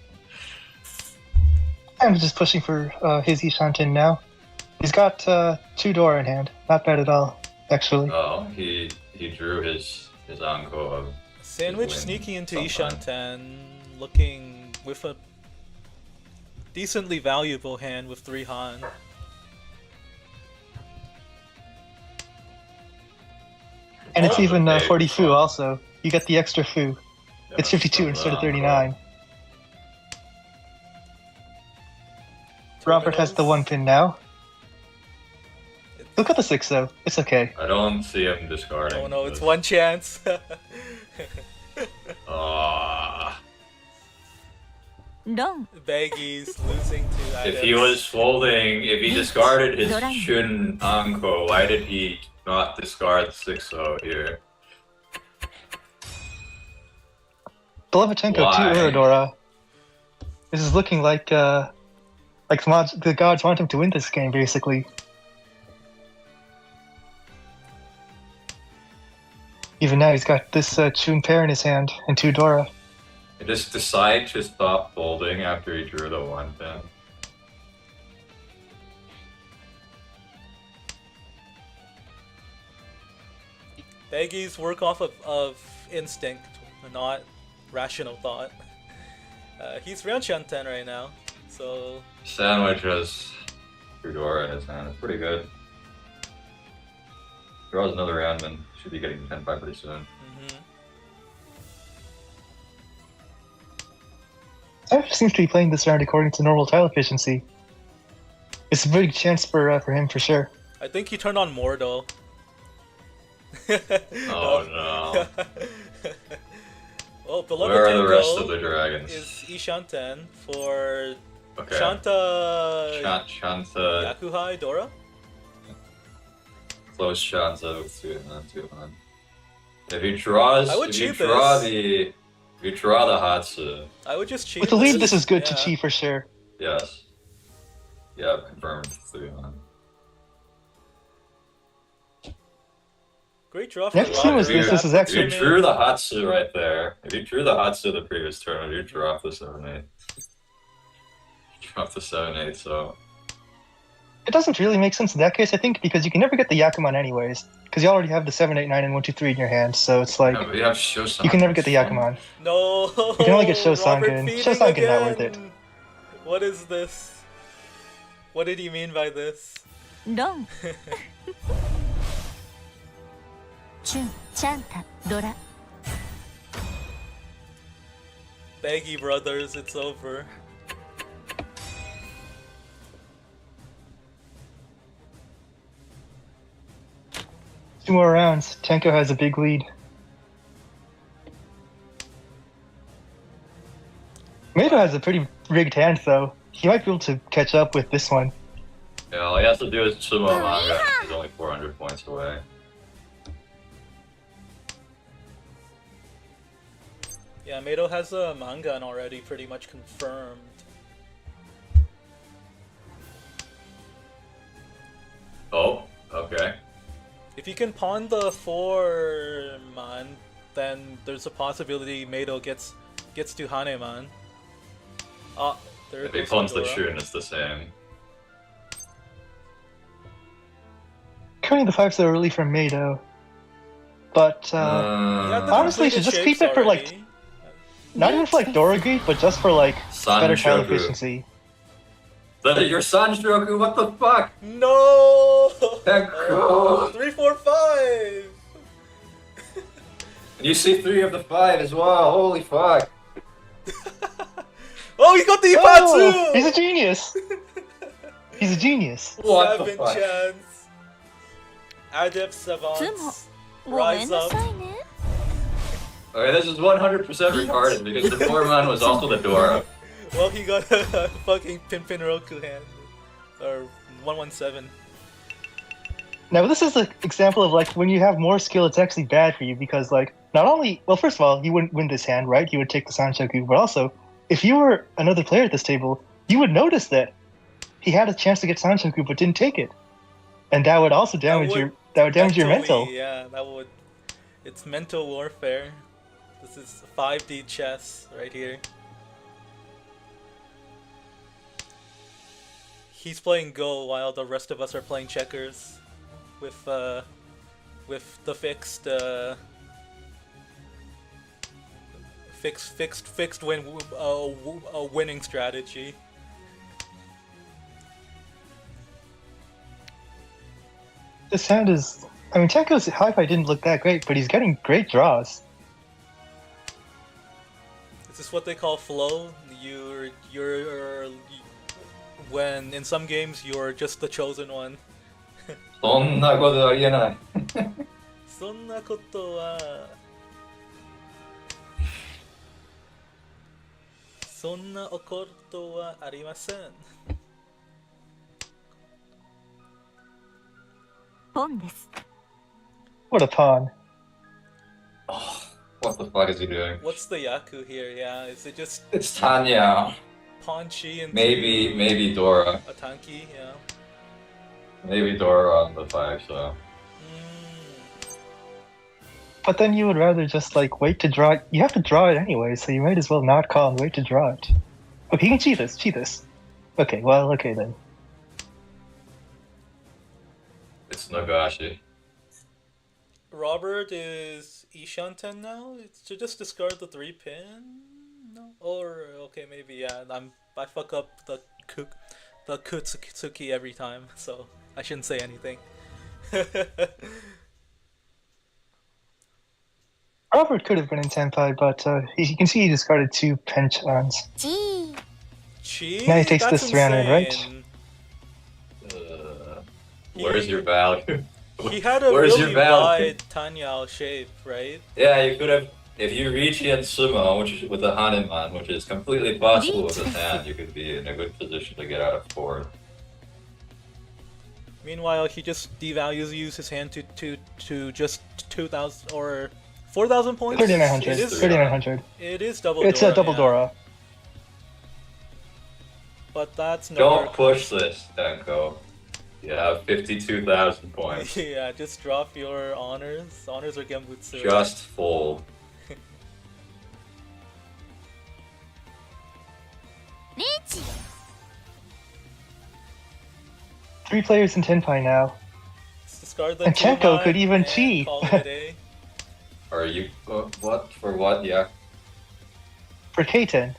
Speaker 3: I'm just pushing for his Ishanten now. He's got 2 Dora in hand. Not bad at all, actually.
Speaker 4: Oh, he drew his Anko of...
Speaker 2: Sandwich
Speaker 4: win
Speaker 2: sneaking into
Speaker 4: sometime.
Speaker 2: Ishanten, looking with a decently valuable hand with 3 Han.
Speaker 3: And it's
Speaker 4: Oh,
Speaker 3: even
Speaker 4: okay.
Speaker 3: 40 Fu also. You get the extra Fu. It's 52 instead of 39. Robert has the 1 pin now. Look at the 6 though. It's okay.
Speaker 4: I don't see him discarding.
Speaker 2: Oh no, it's
Speaker 4: this.
Speaker 2: 1 chance.
Speaker 4: Ah.
Speaker 5: ロン
Speaker 2: Baggies losing to items.
Speaker 4: If he was folding, if he discarded his Shun Anko, why did he not discard 6-0 here?
Speaker 3: Beloved Tenko, 2
Speaker 4: Why?
Speaker 3: Uradora. This is looking like the gods want him to win this game, basically. Even now, he's got this Chun pair in his hand and 2 Dora.
Speaker 4: He just decided to stop folding after he drew the 1 pin.
Speaker 2: Baggies work off of instinct, not rational thought. He's round Shanten right now, so...
Speaker 4: Sandwich has Rudora in his hand. It's pretty good. Draws another round and should be getting 10-5 pretty soon.
Speaker 3: Sandwich seems to be playing this round according to normal tile efficiency. It's a big chance for him for sure.
Speaker 2: I think he turned on more though.
Speaker 4: Oh no.
Speaker 2: Oh, Beloved
Speaker 4: Where are the rest
Speaker 2: Tenko
Speaker 4: of the dragons?
Speaker 2: is Ishanten for
Speaker 4: Okay.
Speaker 2: Shanta
Speaker 4: Shanta,
Speaker 2: Yakuhai Dora?
Speaker 4: close Shanta with 2 1. If he draws,
Speaker 2: I would
Speaker 4: if you
Speaker 2: cheat
Speaker 4: draw
Speaker 2: this.
Speaker 4: if you draw the Hatsu,
Speaker 2: I would just cheat.
Speaker 3: With the lead, this is good to cheat for sure.
Speaker 4: yes. Yeah, confirmed 3-1.
Speaker 2: Great draw for
Speaker 3: Next team was
Speaker 2: Roger.
Speaker 3: this is
Speaker 4: If
Speaker 3: actually-
Speaker 4: you drew the Hatsu right there, if you drew the Hatsu the previous turn, you drop the 7-8. Drop the 7-8, so...
Speaker 3: It doesn't really make sense in that case, I think, because you can never get the Yakuman anyways. Because you already have the 7, 8, 9, and 1, 2, 3 in your hand, so it's like,
Speaker 4: Yeah, but you have Shosan.
Speaker 3: you can never get the Yakuman.
Speaker 2: No.
Speaker 3: You can only get Shosangen.
Speaker 2: Robert feeding
Speaker 3: Shosangen not worth
Speaker 2: again. What is this? What did he mean by this?
Speaker 5: ロンチュンチャンタドラ
Speaker 2: Baggy brothers, it's over.
Speaker 3: Two more rounds. Tenko has a big lead. Mato has a pretty rigged hand, though. He might be able to catch up with this one.
Speaker 4: Yeah, all he has to do is sumo manga. He's only 400 points away.
Speaker 2: Yeah, Mato has a Mangan already pretty much confirmed.
Speaker 4: Oh, okay.
Speaker 2: If you can pawn the 4 man, then there's a possibility Mado gets to Haneman. Ah, there
Speaker 4: If he
Speaker 2: goes
Speaker 4: pawns the
Speaker 2: Dora.
Speaker 4: Shun, it's the same.
Speaker 3: Currently the 5's so early for Mado. But
Speaker 2: You have the
Speaker 3: honestly,
Speaker 2: completed
Speaker 3: just
Speaker 2: shapes
Speaker 3: keep it for, like,
Speaker 2: already.
Speaker 3: not even for like Dora Gate, but just for like
Speaker 4: San
Speaker 3: better tile
Speaker 4: Shoku.
Speaker 3: efficiency.
Speaker 4: Your Sanjoku, what the fuck?
Speaker 2: No!
Speaker 4: Echo.
Speaker 2: 3, 4, 5!
Speaker 4: And you see 3 of the 5 as well, holy fuck.
Speaker 2: Oh, he got the
Speaker 3: Oh,
Speaker 2: Ipatsu!
Speaker 3: he's a genius. He's a genius.
Speaker 4: What the
Speaker 2: 7
Speaker 4: fuck?
Speaker 2: chance. Adept Savants.
Speaker 5: ごめ
Speaker 2: Rise
Speaker 5: んな
Speaker 2: up.
Speaker 5: さいね
Speaker 4: Okay, this is 100% retarded because the 4-man was also the Dora.
Speaker 2: Well, he got a fucking Pinpin Roku hand. Or 117.
Speaker 3: Now this is an example of like when you have more skill, it's actually bad for you because like not only well, first of all, you wouldn't win this hand, right? You would take the Sanchoku, but also if you were another player at this table, you would notice that he had a chance to get Sanchoku but didn't take it, and that would also damage your
Speaker 2: Mentally,
Speaker 3: mental.
Speaker 2: Yeah, that would. It's mental warfare. This is 5D chess right here. He's playing Go while the rest of us are playing checkers, with the fixed winning strategy.
Speaker 3: This hand is. I mean, Tenko's hi-fi didn't look that great, but he's getting great draws.
Speaker 2: Is this what they call flow? When in some games you're just the chosen one.
Speaker 4: そんなことありえない。
Speaker 2: そんなことはそんなことはありません。
Speaker 5: ポンです
Speaker 3: What a pawn.
Speaker 4: What the fuck is he doing?
Speaker 2: What's the Yaku here? Yeah, is it just
Speaker 4: It's Tanya.
Speaker 2: Ponchi and
Speaker 4: Maybe Dora.
Speaker 2: a Tanki? Yeah.
Speaker 4: Maybe Dora on the 5, so.
Speaker 3: But then you would rather just like wait to draw it. You have to draw it anyway, so you might as well not call and wait to draw it. Okay, you can cheat this. Okay, well, okay then.
Speaker 4: It's Nagashi.
Speaker 2: Robert is Ishanten now. It's to just discard the 3-pin. No, or okay, maybe yeah. I fuck up the Kutsuki every time, so I shouldn't say anything.
Speaker 3: Robert could have been in Tenpai, but you can see he discarded 2 penchons.
Speaker 5: チー
Speaker 2: Chi?
Speaker 3: Now he takes
Speaker 2: That's
Speaker 3: this round, right?
Speaker 2: insane.
Speaker 4: Where's your value?
Speaker 2: He had a
Speaker 4: Where's
Speaker 2: really
Speaker 4: your value?
Speaker 2: wide Tanyao shape, right?
Speaker 4: Yeah, you could have. If you reach and sumo, which is with the Hanuman, which is completely possible with this hand, you could be in a good position to get out of 4.
Speaker 2: Meanwhile, he just devalues his hand to just 2,000 or 4,000 points.
Speaker 3: 3,900.
Speaker 2: It is,
Speaker 3: 3,900.
Speaker 2: it is double.
Speaker 3: It's
Speaker 2: Dora,
Speaker 3: a double
Speaker 2: yeah.
Speaker 3: Dora.
Speaker 2: But that's not.
Speaker 4: Don't push this, Denko. You have 52,000 points.
Speaker 2: Yeah, just drop your honors. Honors or Gembutsu.
Speaker 4: Just fold.
Speaker 5: リーチ
Speaker 3: 3 players in Tenpai now.
Speaker 2: Just discard the
Speaker 3: And Chenko
Speaker 2: 2-9
Speaker 3: could even
Speaker 2: and
Speaker 3: cheat.
Speaker 2: call it a day.
Speaker 4: Are you what for what? Yeah.
Speaker 3: For Keiten.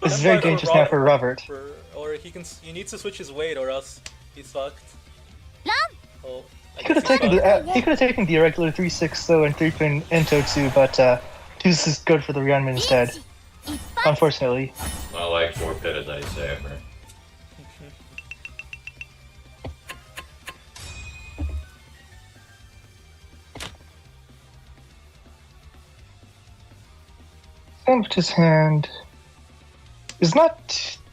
Speaker 3: This is
Speaker 2: Tenpai
Speaker 3: very
Speaker 2: for
Speaker 3: dangerous now for Robert.
Speaker 2: Or he needs to switch his weight, or else he's fucked.
Speaker 5: ラン
Speaker 2: Oh, I
Speaker 3: He could have
Speaker 2: guess he's
Speaker 3: taken
Speaker 2: fucked.
Speaker 3: he could have taken the irregular 3-6 so and 3-pin Entotsu, but this is good for the Ryanman instead.
Speaker 5: 一発
Speaker 3: Unfortunately.
Speaker 4: Not like 4-pit as I say, man.
Speaker 3: His hand is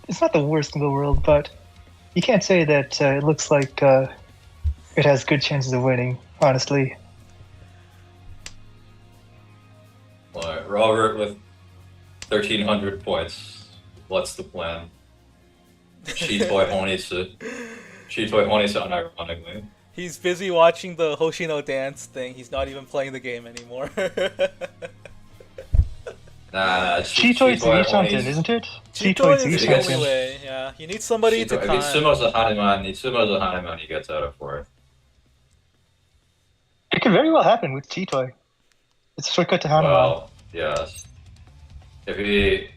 Speaker 3: it's not the worst in the world, but you can't say that it looks like it has good chances of winning, honestly.
Speaker 4: Alright, Robert with 1,300 points. What's the plan? Chitoi Honitsu. Chitoi Honitsu, unironically.
Speaker 2: He's busy watching the Hoshino dance thing. He's not even playing the game anymore.
Speaker 4: Nah,
Speaker 3: Chitoi's the champion, isn't it?
Speaker 2: Chitoy
Speaker 3: the
Speaker 2: is the
Speaker 3: champion.
Speaker 2: only way. Yeah, you need somebody to
Speaker 4: If
Speaker 2: con.
Speaker 4: Itsumo's a Hanuman, he gets out of 4th.
Speaker 3: It could very well happen with Chitoi. It's a shortcut to Hanuman.
Speaker 4: Well, yes. If he...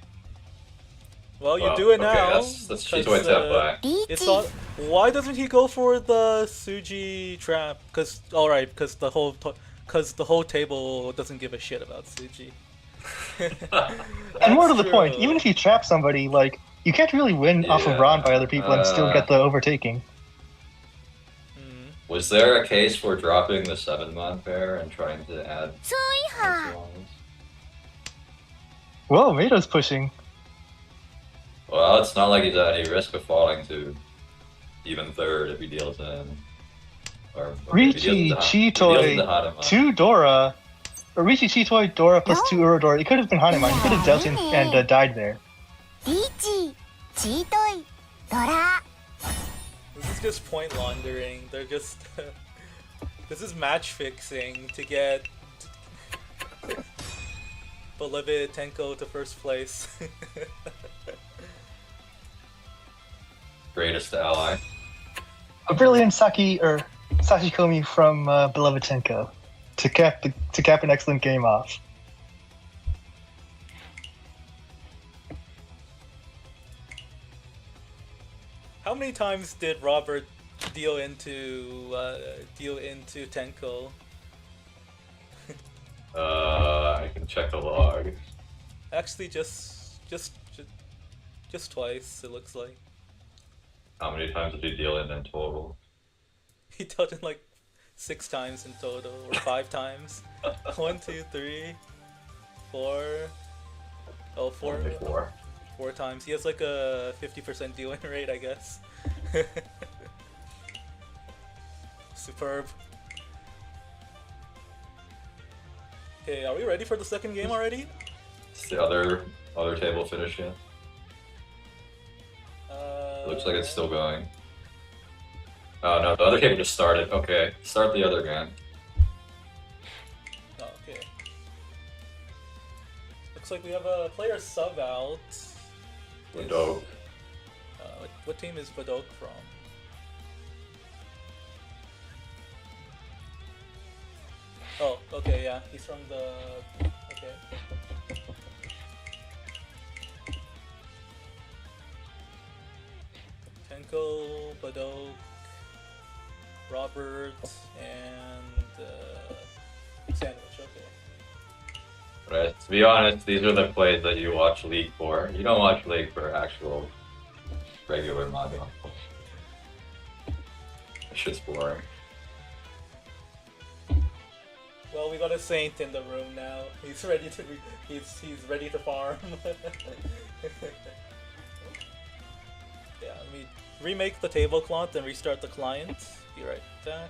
Speaker 2: Well, you
Speaker 4: well,
Speaker 2: do it
Speaker 4: okay,
Speaker 2: now.
Speaker 4: That's
Speaker 2: 'cause,
Speaker 4: Chitoi's Teapot.
Speaker 2: It's
Speaker 5: リーチ
Speaker 2: not. Why doesn't he go for the Suji trap? Because because the whole table doesn't give a shit about Suji.
Speaker 3: And more to
Speaker 2: That's
Speaker 3: the point,
Speaker 2: true.
Speaker 3: even if you trap somebody, like, you can't really win off of
Speaker 4: Yeah,
Speaker 3: Ron by other people and still get the overtaking.
Speaker 2: Mhm.
Speaker 4: Was there a case for dropping the 7-mon pair and trying to add
Speaker 5: 注意波
Speaker 4: ones?
Speaker 3: Whoa, Mato's pushing.
Speaker 4: Well, it's not like he's at any risk of falling to even 3rd if he deals in. Or if he deals
Speaker 3: Riichi,
Speaker 4: into if he deals into
Speaker 3: Chitoi,
Speaker 4: Hanuman.
Speaker 3: 2 Dora. Or Riichi, Chitoi, Dora plus 2 Urodora. It could have been Hanuman. He could have dealt in and died there.
Speaker 5: リーチチートイドラ
Speaker 2: This is just point laundering. They're just. This is match fixing to get Beloved Tenko to first place.
Speaker 4: Greatest ally.
Speaker 3: A brilliant Sashikomi from Beloved Tenko to cap an excellent game off.
Speaker 2: How many times did Robert deal into Tenko?
Speaker 4: I can check the log.
Speaker 2: Actually, just twice. It looks like
Speaker 4: How many times did you deal in total?
Speaker 2: he dealt in like 6 times in total, or 5 times. 1, 2, 3, 4. Oh, 4.
Speaker 4: Only 4.
Speaker 2: 4 times. He has like a 50% dealing rate, I guess. Superb. Okay, are we ready for the second game already?
Speaker 4: Is the other table finished yet? Looks like it's still going. Oh no, the other table just started. Okay, start the other game.
Speaker 2: Oh, okay. Looks like we have a player sub out.
Speaker 4: Window.
Speaker 2: What team is Badok from? Oh, okay, yeah, he's from the. Okay. Tenko, Badok, Robert, and Sandwich. Okay.
Speaker 4: Right. To be honest, these are the plays that you watch League for. You don't watch League for actual regular Mahjong. That shit's boring.
Speaker 2: Well, we got a saint in the room now. He's ready to he's ready to farm. Yeah, let me remake the tablecloth and restart the client. Be right back.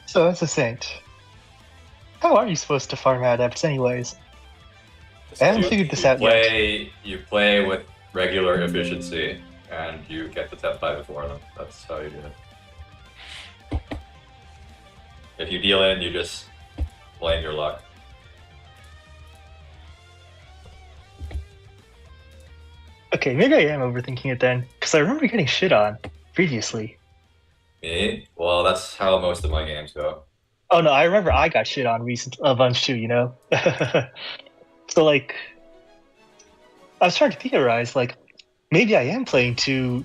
Speaker 3: So that's a saint. How are you supposed to farm adepts anyways? I haven't figured this out yet.
Speaker 4: You play with regular efficiency, and you get the Teapot before them. That's how you do it. If you deal in, you just blame your luck.
Speaker 3: Okay, maybe I am overthinking it then, because I remember getting shit on previously.
Speaker 4: Me? Well, that's how most of my games go.
Speaker 3: Oh no, I remember I got shit on a bunch too, you know? So like, I was trying to theorize, like, maybe I am playing to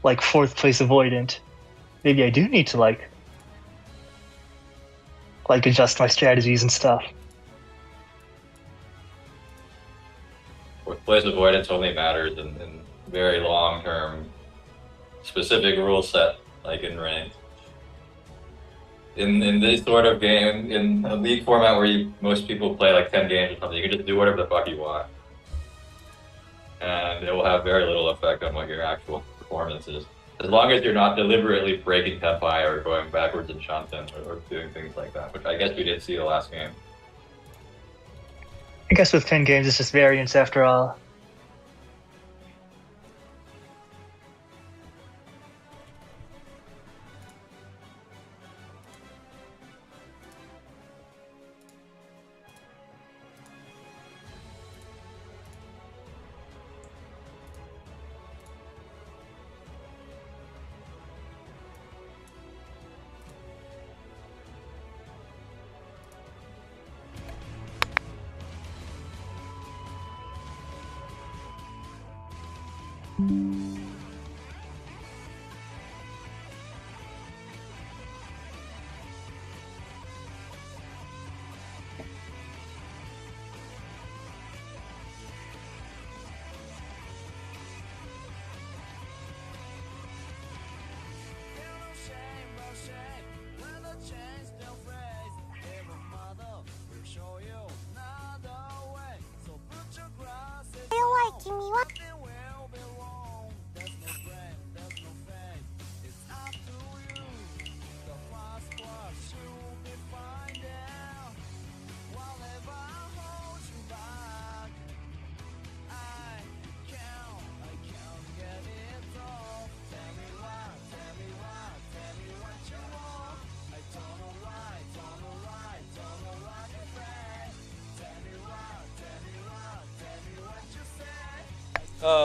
Speaker 3: like 4th place avoidant. Maybe I do need to like adjust my strategies and stuff.
Speaker 4: With place avoidance only matters in very long term specific rule set like in ranked. In this sort of game, in a league format where most people play like 10 games or something, you can just do whatever the fuck you want. And it will have very little effect on what your actual performance is. As long as you're not deliberately breaking tempi or going backwards in Shanten or doing things like that, which I guess we did see the last game.
Speaker 3: I guess with 10 games, it's just variance after all.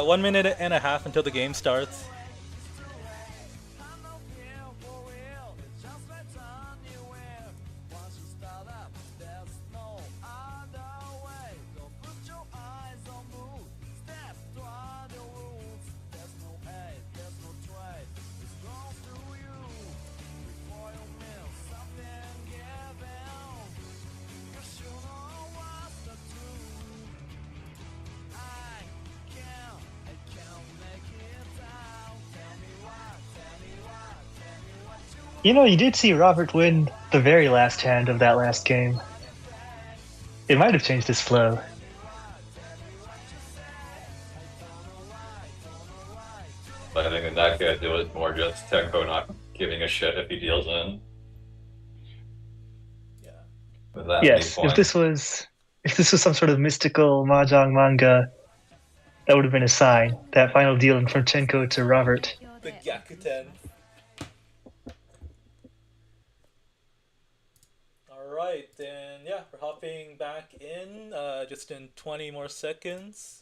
Speaker 2: One minute and a half until the game starts.
Speaker 3: You know, you did see Robert win the very last hand of that last game. It might have changed his flow.
Speaker 4: But I think in that case, it was more just Tenko not giving a shit if he deals in.
Speaker 2: Yeah.
Speaker 4: With that
Speaker 3: Yes, if this was some sort of mystical mahjong manga, that would have been a sign. That final deal from Tenko to Robert.
Speaker 2: The Gyakuten. Alright, then yeah, we're hopping back in just in 20 more seconds.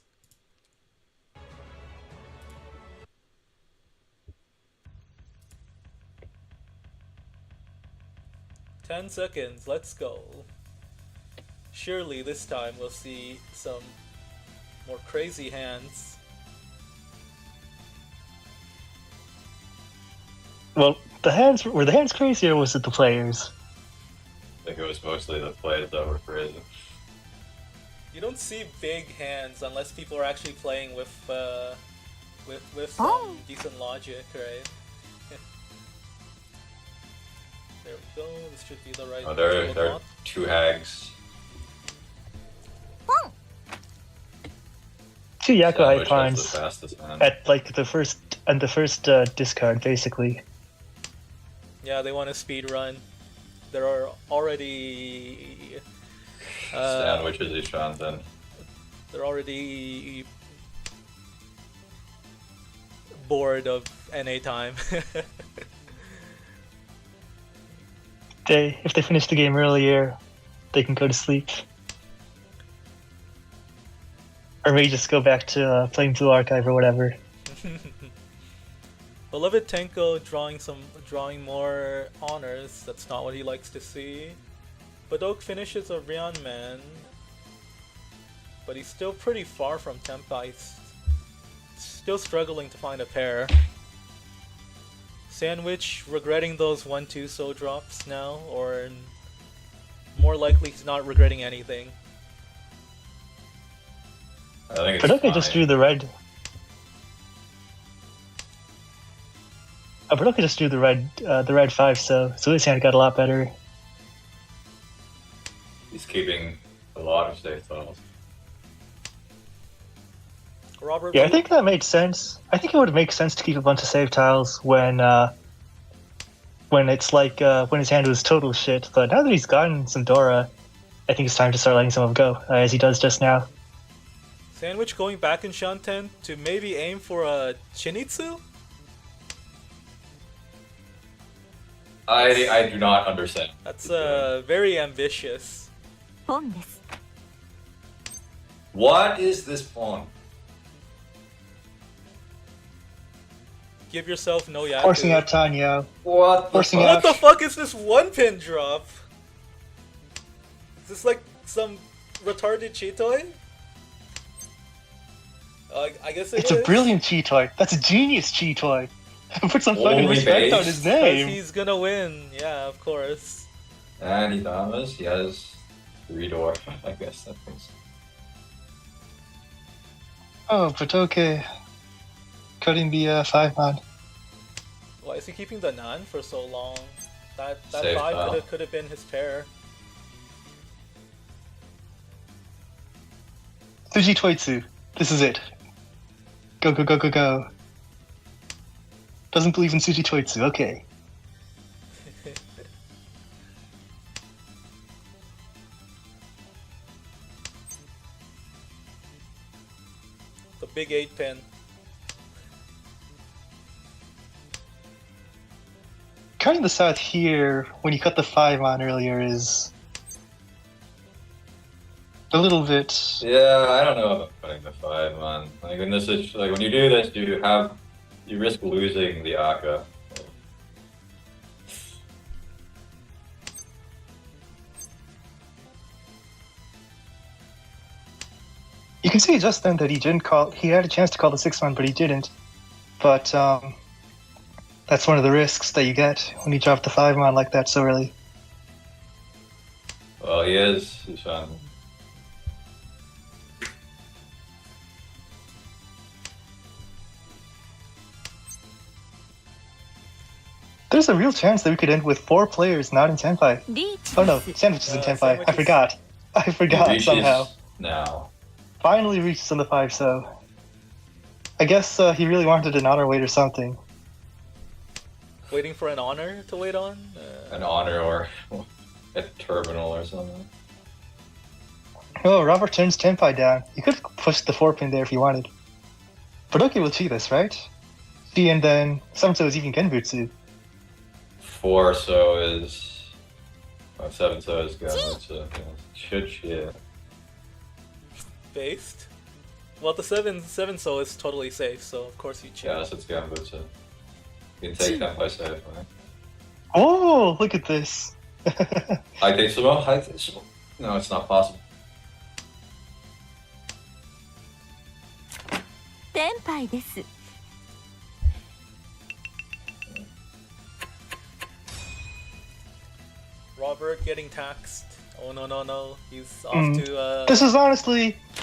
Speaker 2: Ten seconds, let's go. Surely this time we'll see some more crazy hands.
Speaker 3: Well, were the hands crazy, or was it the players?
Speaker 4: I think it was mostly the plays that were crazy.
Speaker 2: You don't see big hands unless people are actually playing with some decent logic, right? There we go. This should be the right.
Speaker 4: Oh, there are two hags.
Speaker 3: Two Yakuhai
Speaker 4: Which was
Speaker 3: pawns
Speaker 4: the fastest man.
Speaker 3: at like the first discard, basically.
Speaker 2: Yeah, they want to speed run. There are already
Speaker 4: Sandwiches Ishanten.
Speaker 2: they're already bored of NA time.
Speaker 3: If they finish the game earlier, they can go to sleep. Or maybe just go back to playing Blue Archive or whatever.
Speaker 2: Beloved Tenko drawing more honors. That's not what he likes to see. Badok finishes a Ryan man, but he's still pretty far from Tempai. He's still struggling to find a pair. Sandwich regretting those 1-2 so drops now, or more likely he's not regretting anything.
Speaker 4: I think it's
Speaker 3: Badok
Speaker 4: fine.
Speaker 3: just drew the red. Badoka just drew the red 5, so his hand got a lot better.
Speaker 4: He's keeping a lot of safe tiles.
Speaker 2: Robert.
Speaker 3: Yeah, I think that made sense. I think it would make sense to keep a bunch of save tiles when it's like when his hand was total shit. But now that he's gotten some Dora, I think it's time to start letting some of them go, as he does just now.
Speaker 2: Sandwich going back in Shanten to maybe aim for a Chinitsu?
Speaker 4: I do not understand.
Speaker 2: That's very ambitious.
Speaker 5: ポンです。
Speaker 4: What is this pawn?
Speaker 2: Give yourself no Yaku.
Speaker 3: Forcing out Tanya.
Speaker 4: What the
Speaker 3: Forcing
Speaker 4: fuck?
Speaker 3: out-
Speaker 2: What the fuck is this one pin drop? Is this like some retarded Cheetoy? I guess it
Speaker 3: It's
Speaker 2: is.
Speaker 3: a brilliant Cheetoy. That's a genius Cheetoy. Put some fucking
Speaker 4: Only
Speaker 3: respect on
Speaker 4: base.
Speaker 3: his
Speaker 2: 'Cause
Speaker 3: name.
Speaker 2: he's gonna win, yeah, of course.
Speaker 4: And he damas, he has 3 door. I guess that means.
Speaker 3: Oh, but okay. Cutting the 5-man.
Speaker 2: Why is he keeping the Nan for so long? That
Speaker 4: Safe
Speaker 2: 5
Speaker 4: tile.
Speaker 2: could have been his pair.
Speaker 3: Tsuji Toitsu. This is it. Go, go, go, go, go. Doesn't believe in Tsuji Toitsu. Okay.
Speaker 2: The big 8 pin.
Speaker 3: Cutting the south here, when you cut the 5 on earlier, is a little bit.
Speaker 4: Yeah, I don't know about putting the 5 on. Like in this, like when you do this, you risk losing the Aka.
Speaker 3: You can see just then that he didn't call. He had a chance to call the 6-man, but he didn't. But that's one of the risks that you get when you drop the 5-man like that so early.
Speaker 4: Well, he's on.
Speaker 3: There's a real chance that we could end with 4 players not in Tenpai.
Speaker 5: リーチ
Speaker 3: Oh no, Sandwich is in Tenpai. I
Speaker 2: Sandwich is-
Speaker 3: forgot. I forgot
Speaker 4: Reaches
Speaker 3: somehow.
Speaker 4: now.
Speaker 3: Finally reaches on the 5, so I guess he really wanted an honor weight or something.
Speaker 2: Waiting for an honor to wait on?
Speaker 4: An honor or a terminal or something.
Speaker 3: Oh, Robert turns Tenpai down. You could push the 4-pin there if you wanted. Badoki will cheat this, right? She and then so is even Genbutsu.
Speaker 4: 4 so is. 7 so is Gamutsu. Shit.
Speaker 2: Based? Well, the 7 so is totally safe, so of course you cheat.
Speaker 4: Yes, it's Gambutsu. You can take that by safe, right?
Speaker 3: Oh, look at this.
Speaker 4: I think so. No, it's not possible.
Speaker 5: テンパイです。
Speaker 2: Robert getting taxed. Oh no. He's off
Speaker 3: Mm.
Speaker 2: to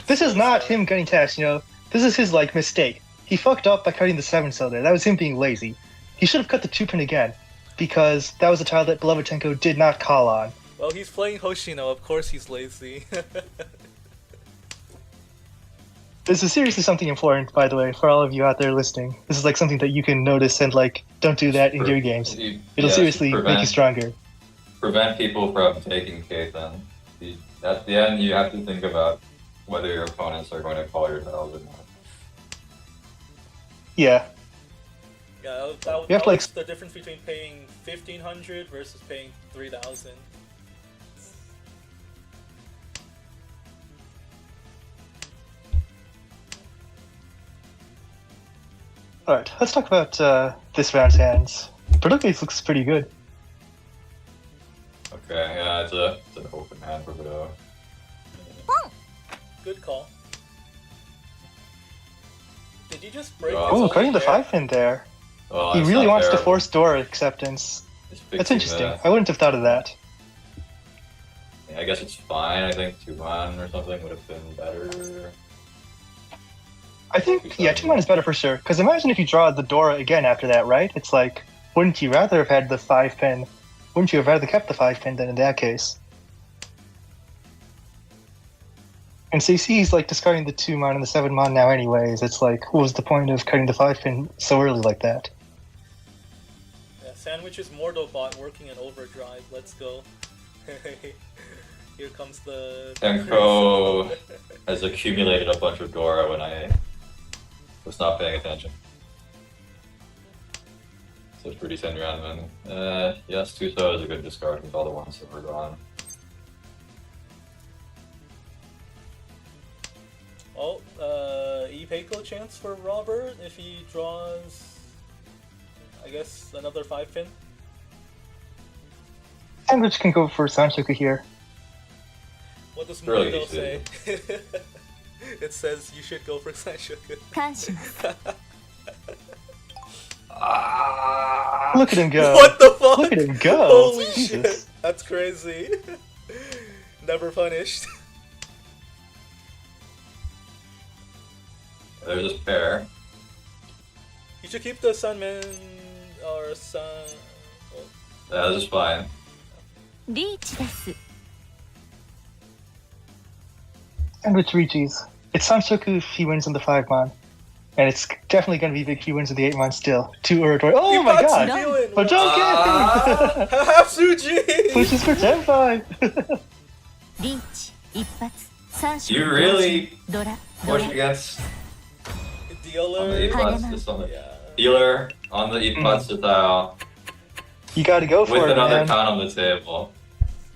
Speaker 3: This is not him getting taxed, you know. This is his, like, mistake. He fucked up by cutting the 7 so there. That was him being lazy. He should have cut the 2-pin again, because that was a tile that Beloved Tenko did not call on.
Speaker 2: Well, he's playing Hoshino, of course he's lazy.
Speaker 3: This is seriously something important, by the way, for all of you out there listening. This is like something that you can notice and like, don't do that in your games. It'll seriously make you stronger.
Speaker 4: Prevent people from taking Keithan. At the end, you have to think about whether your opponents are going to call your tiles or not.
Speaker 3: Yeah.
Speaker 2: Yeah,
Speaker 3: You have
Speaker 2: that
Speaker 3: to, like,
Speaker 2: was the difference between paying 1,500 versus paying 3,000.
Speaker 3: Alright, let's talk about this round's hands. Product looks pretty good.
Speaker 4: Okay, yeah, it's an open hand for Budo.
Speaker 2: Good call. Did you just break
Speaker 4: Oh,
Speaker 2: his
Speaker 3: Oh,
Speaker 2: own
Speaker 3: cutting the
Speaker 2: pair?
Speaker 3: 5-pin there.
Speaker 4: Well,
Speaker 3: He
Speaker 4: it's
Speaker 3: really
Speaker 4: not
Speaker 3: wants to
Speaker 4: terrible.
Speaker 3: force Dora acceptance.
Speaker 4: It's
Speaker 3: That's
Speaker 4: fixing
Speaker 3: interesting.
Speaker 4: that.
Speaker 3: I wouldn't have thought of that.
Speaker 4: Yeah, I guess it's fine. I think 2-man or something would have been better.
Speaker 3: I think, yeah, 2-man is better for sure. Because imagine if you draw the Dora again after that, right? It's like, wouldn't you rather have had the 5 pin? Wouldn't you have rather kept the 5 pin then in that case? And so you see he's like discarding the 2 mon and the 7 mon now anyways. It's like, what was the point of cutting the 5 pin so early like that?
Speaker 2: Yeah, Sandwich's Mortal Bot working in overdrive. Let's go. Here comes the...
Speaker 4: Tenko has accumulated a bunch of Dora when I was not paying attention. So it's pretty send around, man. Yes, Tuso is a good discard with all the ones that were gone.
Speaker 2: Oh, E-Peiko chance for Robert if he draws, I guess, another 5 pin.
Speaker 3: Sandwich can go for Sanchoku here.
Speaker 2: What does
Speaker 4: Really
Speaker 2: Morito
Speaker 4: easy.
Speaker 2: say? It says you should go for Sanshoku.
Speaker 5: 感します
Speaker 3: Look at him go.
Speaker 2: What the fuck?
Speaker 3: Look at him go.
Speaker 2: Holy
Speaker 3: Jesus.
Speaker 2: shit, that's crazy. Never punished.
Speaker 4: There's this pair.
Speaker 2: You should keep the Sunman or Sun... Oh.
Speaker 4: This is fine.
Speaker 5: リーチです
Speaker 3: Sandwich Riichi's. It's Sanchoku if he wins in the 5 mon. And it's definitely going to be big if he wins in the 8 mon still. 2 Urutori. Oh my god! But don't get
Speaker 2: Hasuji!
Speaker 3: Pushes for 10-5!
Speaker 5: リーチ一発三色
Speaker 4: You really
Speaker 5: ドラ
Speaker 4: push against on the
Speaker 2: Dealer.
Speaker 4: Eatpots, just on the
Speaker 2: Yeah.
Speaker 4: dealer, on the Eatpots style,
Speaker 3: You gotta go for
Speaker 4: with
Speaker 3: it,
Speaker 4: another
Speaker 3: man.
Speaker 4: con on the table.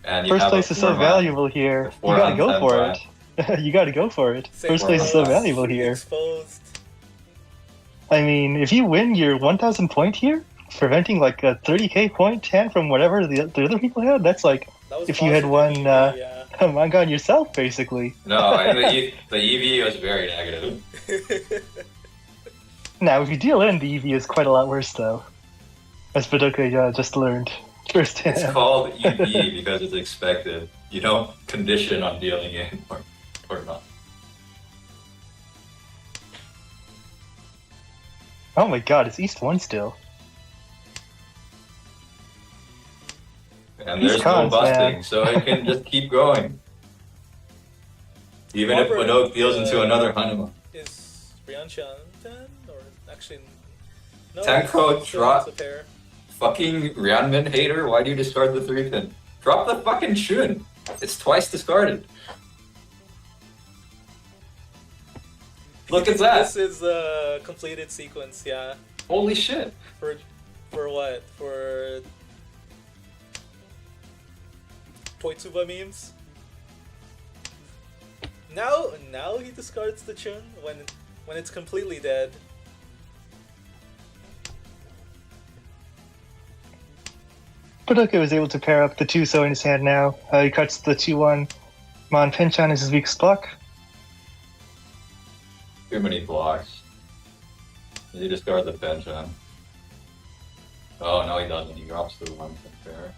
Speaker 4: And you
Speaker 3: First
Speaker 4: have
Speaker 3: place
Speaker 4: a
Speaker 3: is so
Speaker 4: 4-mon.
Speaker 3: valuable here. You
Speaker 4: Four
Speaker 3: gotta
Speaker 4: on
Speaker 3: go
Speaker 4: 10
Speaker 3: for
Speaker 4: drive.
Speaker 3: it. You gotta go for it.
Speaker 2: Same
Speaker 3: First place is so
Speaker 2: for us.
Speaker 3: valuable here.
Speaker 2: Exposed.
Speaker 3: I mean, if you win your 1,000 point here, preventing like a 30k point hand from whatever the other people had, that's like
Speaker 2: That was
Speaker 3: if you had
Speaker 2: possibly
Speaker 3: won
Speaker 2: me, yeah.
Speaker 3: a manga on yourself, basically.
Speaker 4: No, the EV was very negative.
Speaker 3: Now, if you deal in, the EV is quite a lot worse, though. As Badoka just learned firsthand.
Speaker 4: It's called EV because it's expected. You don't condition on dealing in or not.
Speaker 3: Oh my god, it's East 1 still.
Speaker 4: And
Speaker 3: These
Speaker 4: there's
Speaker 3: cons,
Speaker 4: no busting,
Speaker 3: man.
Speaker 4: so it can just keep going. Even if
Speaker 2: Robert,
Speaker 4: Badok deals into another Hanuma.
Speaker 2: Is Ryanchan 10? Or actually... No,
Speaker 4: Tenko
Speaker 2: it's
Speaker 4: drop-
Speaker 2: a pair.
Speaker 4: Fucking Ryanman hater, why do you discard the 3-pin? Drop the fucking Shun! It's twice discarded. Look at that!
Speaker 2: This is a completed sequence, yeah.
Speaker 4: Holy shit!
Speaker 2: For what? For... Toitsuba memes? Now he discards the Chun when it's completely dead.
Speaker 3: Badoka was able to pair up the 2 in his hand now. He cuts the 2-1. Mon Pinchan is his weakest block.
Speaker 4: Too many blocks. Does he discard the pension? Oh, no he doesn't. He drops the 1 fair.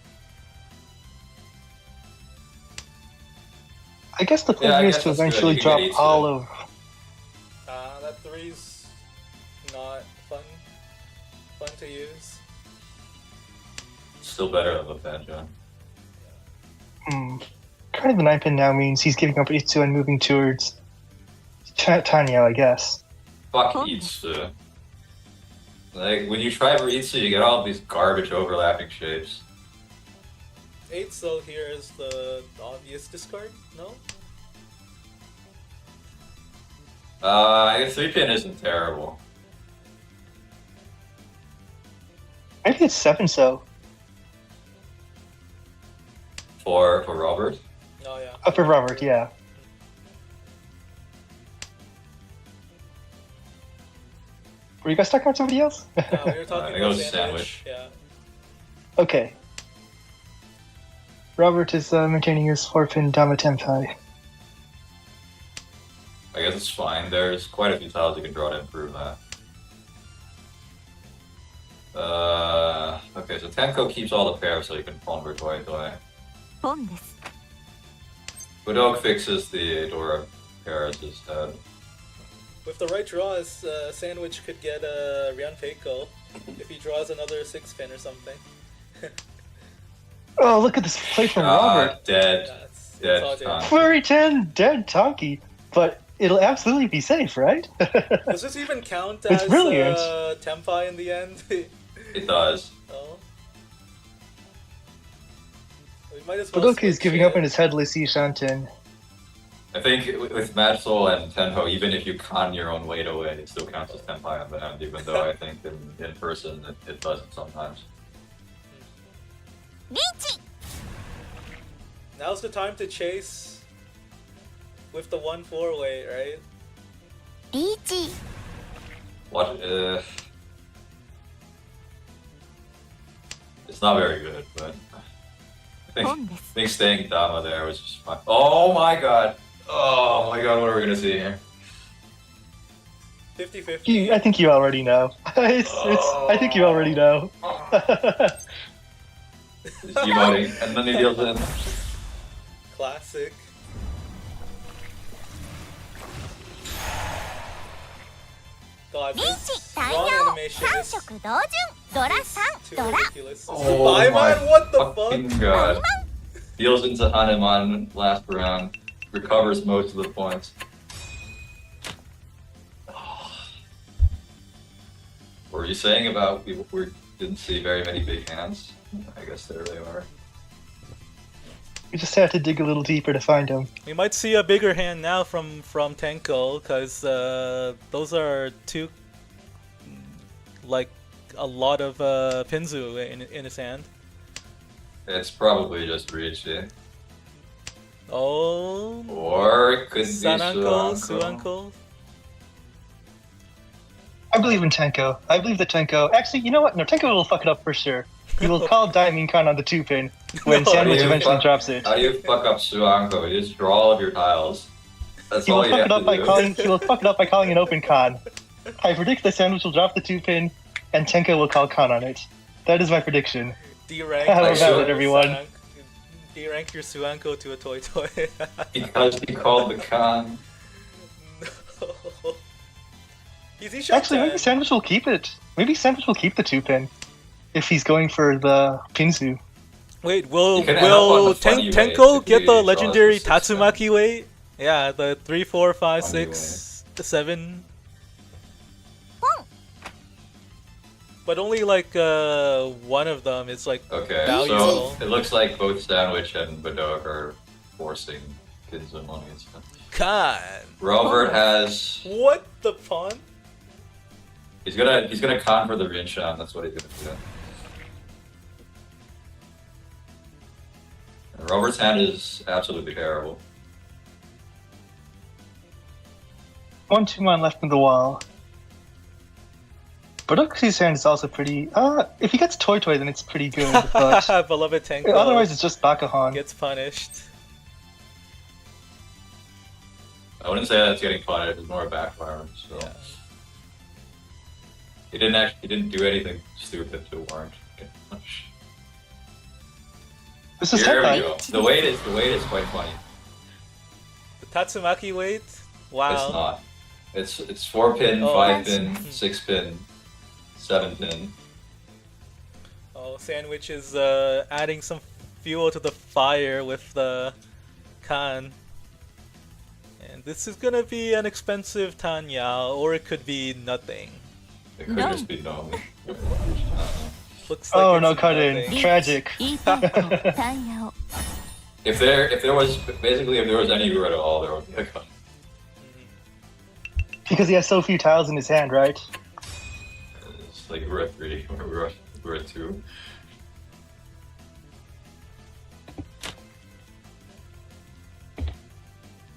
Speaker 3: I guess the plan
Speaker 4: Yeah, I
Speaker 3: here is
Speaker 4: guess
Speaker 3: to
Speaker 4: that's good.
Speaker 3: eventually
Speaker 4: You can
Speaker 3: drop
Speaker 4: get each
Speaker 3: all
Speaker 4: of
Speaker 3: of...
Speaker 2: That 3's not fun to use.
Speaker 4: Still better than the pension.
Speaker 3: Kind of the 9 pin now means he's giving up Itsu and moving towards Tanyo, I guess.
Speaker 4: Fuck Itsu. Like, when you try for Itsu, you get all these garbage overlapping shapes.
Speaker 2: 8 still here is the obvious discard, no?
Speaker 4: 3-pin isn't terrible.
Speaker 3: Maybe it's 7 so.
Speaker 4: For Robert.
Speaker 2: Oh yeah.
Speaker 3: For Robert, yeah. Were you guys talking about somebody else?
Speaker 2: No, we were
Speaker 4: I
Speaker 2: talking
Speaker 4: think it
Speaker 2: about
Speaker 4: was
Speaker 2: sandwich.
Speaker 4: Sandwich.
Speaker 2: Yeah.
Speaker 3: Okay. Robert is maintaining his 4-pin Dama Tenpai.
Speaker 4: I guess it's fine. There's quite a few tiles you can draw to improve that. Okay, so Tenko keeps all the pairs so you can pawn for Toy Toy.
Speaker 5: ポンです
Speaker 4: Badok fixes the Dora pairs instead.
Speaker 2: With the right draws, Sandwich could get a Ryan Peiko. If he draws another 6-pin or something.
Speaker 3: Oh, look at this play from Robert.
Speaker 4: Dead.
Speaker 2: Yeah, it's
Speaker 4: Dead
Speaker 2: all dead.
Speaker 4: time.
Speaker 3: Furry 10, dead Tonki. But it'll absolutely be safe, right?
Speaker 2: Does this even count
Speaker 3: It's
Speaker 2: as
Speaker 3: brilliant.
Speaker 2: Tempai in the end?
Speaker 4: It does.
Speaker 2: Oh. We might as well
Speaker 3: Budoka is
Speaker 2: switch
Speaker 3: giving
Speaker 2: it.
Speaker 3: up on his headless Ishanten.
Speaker 4: I think with Mad Soul and Tenho, even if you con your own weight away, it still counts as Tenpai on the end, even though I think in person it doesn't sometimes.
Speaker 5: リーチ
Speaker 2: Now's the time to chase with the 1-4 weight, right?
Speaker 5: リーチ
Speaker 4: What? It's not very good, but I
Speaker 5: ポンです
Speaker 4: think staying Dama there was just fine. Oh my god! Oh my god, what are we gonna see here?
Speaker 2: 50-50.
Speaker 3: I think you already know. I think you already know.
Speaker 4: He's emoting, and then he deals in.
Speaker 2: Classic. God,
Speaker 5: リー
Speaker 2: this
Speaker 5: チ太
Speaker 2: drawn
Speaker 5: 陽
Speaker 2: animation
Speaker 5: 3
Speaker 2: is
Speaker 5: 色同順ドラ
Speaker 2: too
Speaker 5: 3ドラ
Speaker 2: ridiculous.
Speaker 4: Oh
Speaker 2: Bye,
Speaker 4: my
Speaker 2: man, what the
Speaker 4: fucking
Speaker 2: fuck?
Speaker 4: god. Deals into Hanuman last round, recovers most of the points. What were you saying about we didn't see very many big hands? I guess there they are.
Speaker 3: You just have to dig a little deeper to find him.
Speaker 2: We might see a bigger hand now from Tenko, because those are two, like, a lot of Pinzu in his hand.
Speaker 4: It's probably just Riichi.
Speaker 2: Oh,
Speaker 4: Or it could be
Speaker 2: Sananko,
Speaker 4: Suanko.
Speaker 2: Suanko.
Speaker 3: I believe in Tenko. I believe that Tenko. Actually, you know what? No, Tenko will fuck it up for sure. He will call Diamond Con on the 2-pin when
Speaker 2: No,
Speaker 3: Sandwich
Speaker 4: you
Speaker 3: eventually
Speaker 4: fuck-
Speaker 3: drops it.
Speaker 4: How do you fuck up Suanko? You just draw all of your tiles. That's
Speaker 3: He
Speaker 4: all
Speaker 3: will
Speaker 4: you
Speaker 3: fuck
Speaker 4: have
Speaker 3: it up
Speaker 4: to
Speaker 3: by
Speaker 4: do.
Speaker 3: calling. He will fuck it up by calling an open con. I predict that Sandwich will drop the 2-pin, and Tenko will call con on it. That is my prediction.
Speaker 2: D-rank
Speaker 3: How
Speaker 2: your
Speaker 4: about
Speaker 3: it, everyone?
Speaker 2: Sananko- D-rank your Suanko to a toy toy.
Speaker 4: Because he called the con.
Speaker 2: No. He's
Speaker 3: Actually, maybe
Speaker 2: Ishanten.
Speaker 3: Sandwich will keep it. Maybe Sandwich will keep the 2-pin if he's going for the Pinzu.
Speaker 2: Wait, will
Speaker 4: You can end up on the funny weight
Speaker 2: Tenko
Speaker 4: if
Speaker 2: get
Speaker 4: he
Speaker 2: the
Speaker 4: draws
Speaker 2: legendary
Speaker 4: the 6-pin.
Speaker 2: Tatsumaki weight? Yeah, the 3, 4, 5,
Speaker 4: Funny
Speaker 2: 6, 7.
Speaker 5: ポン
Speaker 2: But only like one of them is like
Speaker 4: Okay,
Speaker 2: valuable.
Speaker 4: so it looks like both Sandwich and Badok are forcing Pinzu money.
Speaker 2: God.
Speaker 4: Robert has
Speaker 2: What the pawn?
Speaker 4: he's gonna con for the Rinshan, that's what he's gonna do. And Robert's hand is absolutely terrible.
Speaker 3: 1-2-1 left in the wall. Budoku's hand is also pretty. If he gets Toy Toy, then it's pretty good. But
Speaker 2: Beloved Tenko
Speaker 3: otherwise, it's just Bakahan.
Speaker 2: gets punished.
Speaker 4: I wouldn't say that's getting punished, it's more backfiring. So
Speaker 2: Yeah.
Speaker 4: he didn't do anything stupid to warrant getting punished.
Speaker 3: This is
Speaker 4: Here we
Speaker 3: Tenkai.
Speaker 4: go. The weight is quite funny.
Speaker 2: The Tatsumaki weight? Wow.
Speaker 4: It's not. It's 4-pin,
Speaker 2: Oh.
Speaker 4: 5-pin, 6-pin, 7-pin.
Speaker 2: Oh, Sandwich is adding some fuel to the fire with the Khan. And this is gonna be an expensive Tanya, or it could be nothing.
Speaker 4: It could
Speaker 5: No.
Speaker 4: just be no.
Speaker 2: Looks like
Speaker 3: Oh
Speaker 2: it's
Speaker 3: no, cut in.
Speaker 2: nothing.
Speaker 3: Tragic.
Speaker 5: いいポンとタイヤを
Speaker 4: If there was any root at all, there would be a cut.
Speaker 3: Because he has so few tiles in his hand, right?
Speaker 4: It's like we're at 3, we're at 2.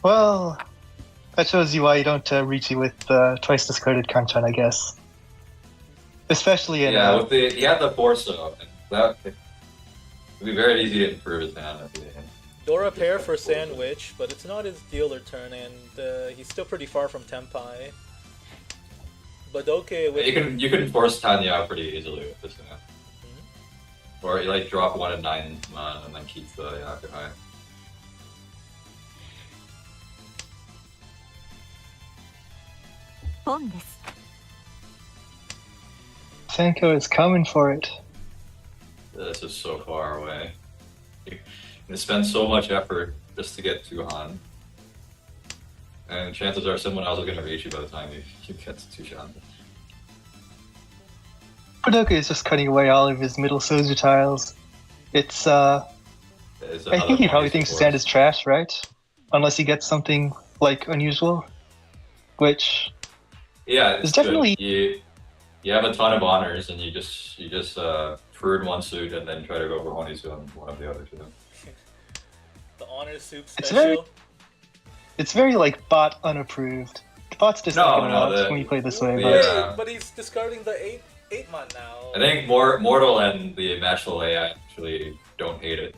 Speaker 3: Well, that shows you why you don't reach with twice discarded Kanchan, I guess. Especially in.
Speaker 4: Yeah, he had the Forso, and that it'd be very easy to improve his hand at the end.
Speaker 2: Dora pair for Sandwich, but it's not his dealer turn, and he's still pretty far from Tempai. But okay, with
Speaker 4: You can force Tanya out pretty easily with this hand. Or you like drop 1 and 9 man and then keep the Yakuhai.
Speaker 5: ポンです
Speaker 3: Senko is coming for it.
Speaker 4: This is so far away. You spend so much effort just to get to Han. And chances are someone else is going to reach you by the time you get to Shanta.
Speaker 3: Budoka is just cutting away all of his middle Soju tiles. It's, I think he probably thinks his hand is trash, right? Unless he gets something, like, unusual. Which...
Speaker 4: Yeah, it's
Speaker 3: definitely...
Speaker 4: You have a ton of honors, and you just prune one suit and then try to go for Honisu on one of the other two.
Speaker 2: The honor soup special.
Speaker 3: It's very like bot unapproved. Bot's just when you play this way.
Speaker 2: Yeah. But he's discarding the 8-man now.
Speaker 4: I think Mortal and the Matchful AI actually don't hate it.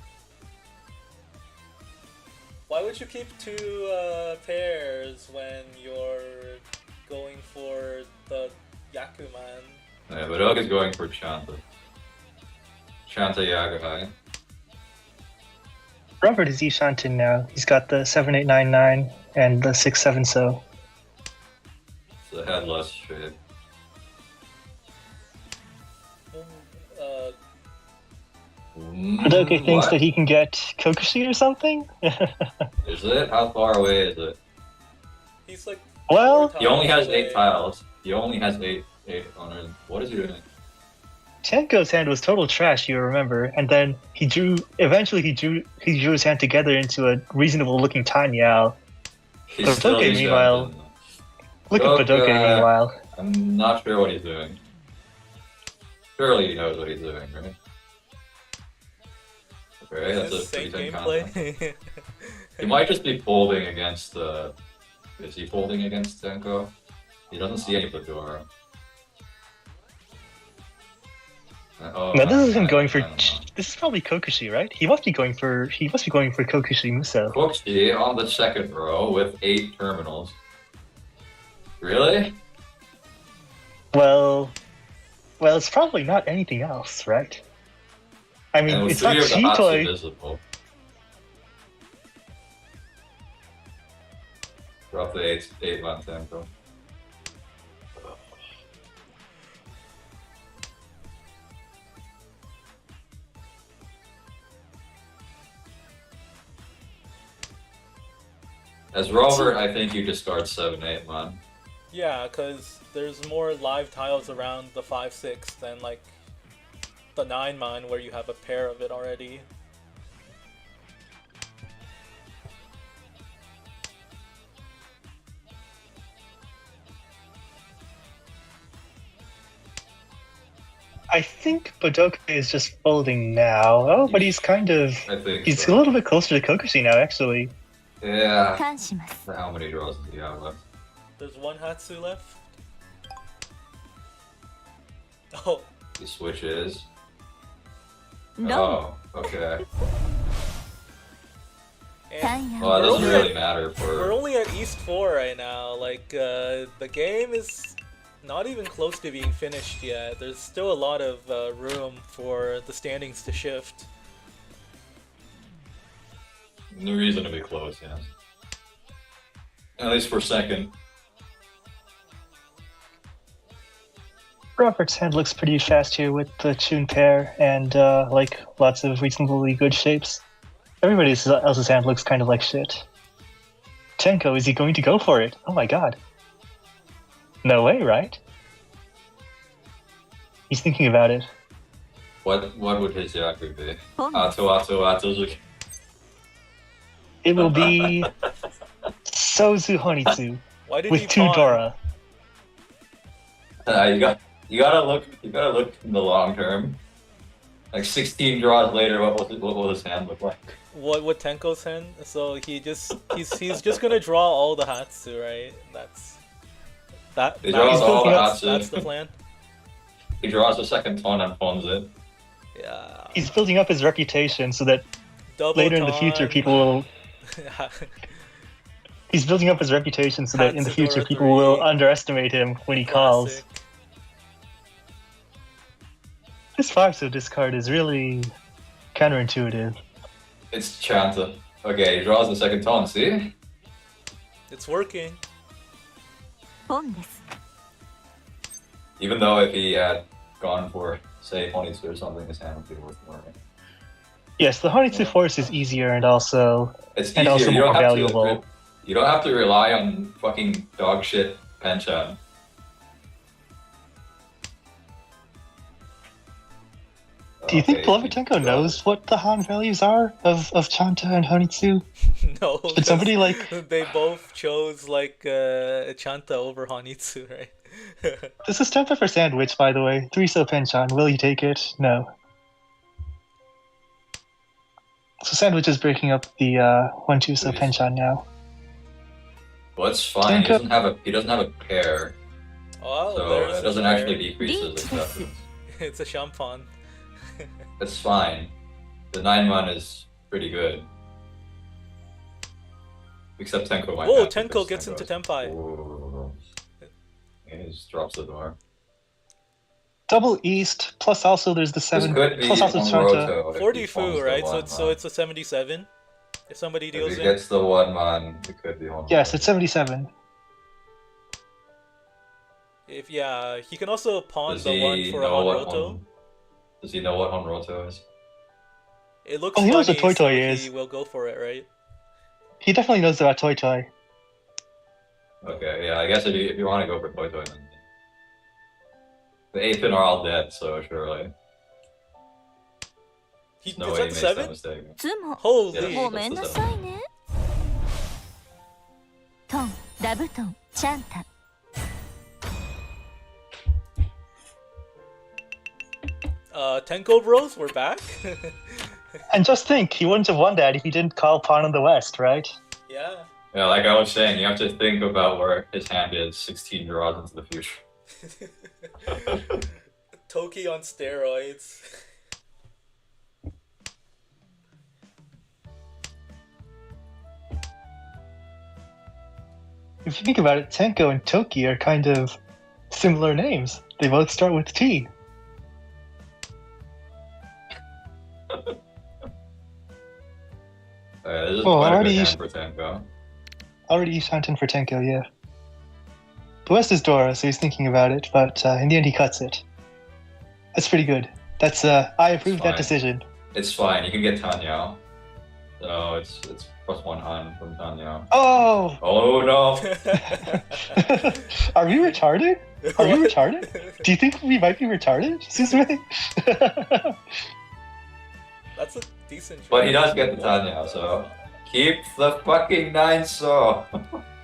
Speaker 2: Why would you keep 2 pairs when you're going for the Yakuman?
Speaker 4: Yeah, but Doug is going for Chanta. Chanta Yaguhai.
Speaker 3: Robert is Ishantin now. He's got the 7899 and the 67 so.
Speaker 4: It's a headless shape.
Speaker 3: Budoka thinks that he can get Kokushi or something?
Speaker 4: Is it? How far away is it?
Speaker 2: He's like...
Speaker 3: Well...
Speaker 4: He only has 8 tiles. He only has 8 honors. What is he doing?
Speaker 3: Tenko's hand was total trash, you remember, and then eventually he drew his hand together into a reasonable looking Tanyao. Budoka meanwhile... Look at Budoka meanwhile.
Speaker 4: I'm not sure what he's doing. Surely he knows what he's doing, right? Okay, that's a pretty good gameplay. He might just be folding against is he folding against Tenko? He doesn't see any Fedora.
Speaker 3: No, this is him going for. This is probably Kokushi, right? He must be going for Kokushi Muso.
Speaker 4: Kokushi on the second row with 8 terminals. Really?
Speaker 3: Well, it's probably not anything else, right? I mean, it's not Chitoi.
Speaker 4: Drop the 8-man tempo. As Robert, I think you discard 7-8, man.
Speaker 2: Yeah, because there's more live tiles around the 5-6 than like the 9-man where you have a pair of it already.
Speaker 3: I think Budoka is just folding now. Oh, but he's kind of... He's a little bit closer to Kokushi now, actually.
Speaker 4: Yeah. How many draws do you have left?
Speaker 2: There's 1 Hatsu left. Oh.
Speaker 4: He switches. No. Oh, okay. Well, it doesn't really matter for...
Speaker 2: We're only at East 4 right now. Like, the game is not even close to being finished yet. There's still a lot of room for the standings to shift.
Speaker 4: No reason to be close, yes. At least for second.
Speaker 3: Robert's hand looks pretty fast here with the Chun pair and like lots of reasonably good shapes. Everybody else's hand looks kind of like shit. Tenko, is he going to go for it? Oh my god. No way, right? He's thinking about it.
Speaker 4: What would his Yaku be? Ato.
Speaker 3: It will be Sozu Honitsu with 2 Dora.
Speaker 4: You gotta look in the long term. Like 16 draws later, what will his hand look like?
Speaker 2: What would Tenko's hand? So he's just gonna draw all the Hatsu, right?
Speaker 4: He draws all the Hatsu.
Speaker 2: That's the plan.
Speaker 4: He draws the second ton and phones it.
Speaker 2: Yeah.
Speaker 3: He's building up his reputation so that later in the future people will... He's building up his reputation so that in the future people will underestimate him when he calls. This 5-so discard is really counterintuitive.
Speaker 4: It's Chanta. Okay, he draws the second ton, see?
Speaker 2: It's working.
Speaker 4: Even though if he had gone for, say, Honitsu or something, his hand would be worth more.
Speaker 3: Yes, the Honitsu Force is easier and also
Speaker 4: It's
Speaker 3: and
Speaker 4: easier.
Speaker 3: also
Speaker 4: You
Speaker 3: more
Speaker 4: don't have
Speaker 3: valuable.
Speaker 4: to. You don't have to rely on fucking dog shit Penchan.
Speaker 3: Do you think
Speaker 4: Okay,
Speaker 3: Beloved Tenko knows what the Han values are of Chanta and Honitsu?
Speaker 2: No,
Speaker 3: Did somebody like?
Speaker 2: they both chose like Chanta over Honitsu, right?
Speaker 3: This is temper for sandwich, by the way. 3-so Penchan. Will you take it? No. So sandwich is breaking up the 1-2-so
Speaker 4: Please.
Speaker 3: Penchan now.
Speaker 4: Well, it's fine. He
Speaker 3: Tenko-
Speaker 4: doesn't have a pair,
Speaker 2: Oh,
Speaker 4: so
Speaker 2: there's
Speaker 4: it doesn't
Speaker 2: his
Speaker 4: actually
Speaker 2: pair.
Speaker 4: decrease his acceptance.
Speaker 2: It's a Champon.
Speaker 4: It's fine. The 9-mon is pretty good. Except Tenko might
Speaker 2: Whoa,
Speaker 4: not,
Speaker 2: Tenko
Speaker 4: because
Speaker 2: gets into
Speaker 4: is-
Speaker 2: Tenpai.
Speaker 4: Ooh. He just drops the door.
Speaker 3: Double East, plus also there's the
Speaker 4: This
Speaker 3: 7,
Speaker 4: could be
Speaker 3: plus also Chanta.
Speaker 4: Honroto if he
Speaker 2: 40
Speaker 4: pawns
Speaker 2: fu,
Speaker 4: the
Speaker 2: right?
Speaker 4: 1-mon.
Speaker 2: So it's a 77. If somebody
Speaker 4: If
Speaker 2: deals
Speaker 4: he
Speaker 2: in.
Speaker 4: gets the 1-mon, it could be Honroto.
Speaker 3: Yes, it's 77.
Speaker 2: If yeah, he can also pawn
Speaker 4: Does
Speaker 2: the one
Speaker 4: he
Speaker 2: for a
Speaker 4: know what
Speaker 2: Honroto.
Speaker 4: Does he know what Honroto is?
Speaker 2: It looks
Speaker 3: Oh, he knows
Speaker 2: funny,
Speaker 3: what Toy
Speaker 2: so
Speaker 3: Toy
Speaker 2: he
Speaker 3: is.
Speaker 2: will go for it, right?
Speaker 3: He definitely knows about Toy Toy.
Speaker 4: Okay, yeah, I guess if you want to go for Toy Toy, then the 8-pin are all dead, so surely.
Speaker 2: He
Speaker 4: No
Speaker 2: is
Speaker 4: way
Speaker 2: that
Speaker 4: he
Speaker 2: the
Speaker 4: makes that
Speaker 2: 7?
Speaker 4: mistake.
Speaker 5: つも
Speaker 2: Holy!
Speaker 4: Yeah.
Speaker 5: ごめんなさいねトンダブトンチャンタ
Speaker 2: Tenko Bros, we're back.
Speaker 3: And just think, he wouldn't have won that if he didn't call Pawn in the West, right?
Speaker 2: Yeah.
Speaker 4: Yeah, like I was saying, you have to think about where his hand is 16 draws into the future.
Speaker 2: Toki on steroids.
Speaker 3: If you think about it, Tenko and Toki are kind of similar names. They both start with T.
Speaker 4: This is
Speaker 3: Oh,
Speaker 4: quite a
Speaker 3: already
Speaker 4: good
Speaker 3: you
Speaker 4: hand for Tenko.
Speaker 3: Already East Hunting for Tenko, yeah. The West is Dora, so he's thinking about it, but in the end he cuts it. That's pretty good. That's I approve that
Speaker 4: fine.
Speaker 3: decision.
Speaker 4: It's fine, you can get Tanyao. So it's +1 Han from Tanyao.
Speaker 3: Oh!
Speaker 4: Oh no!
Speaker 3: Are we retarded? Are we retarded? Do you think we might be retarded, Suzume?
Speaker 2: That's a decent
Speaker 4: But he
Speaker 2: try.
Speaker 4: does get the Tanyao, so keep the fucking 9-so!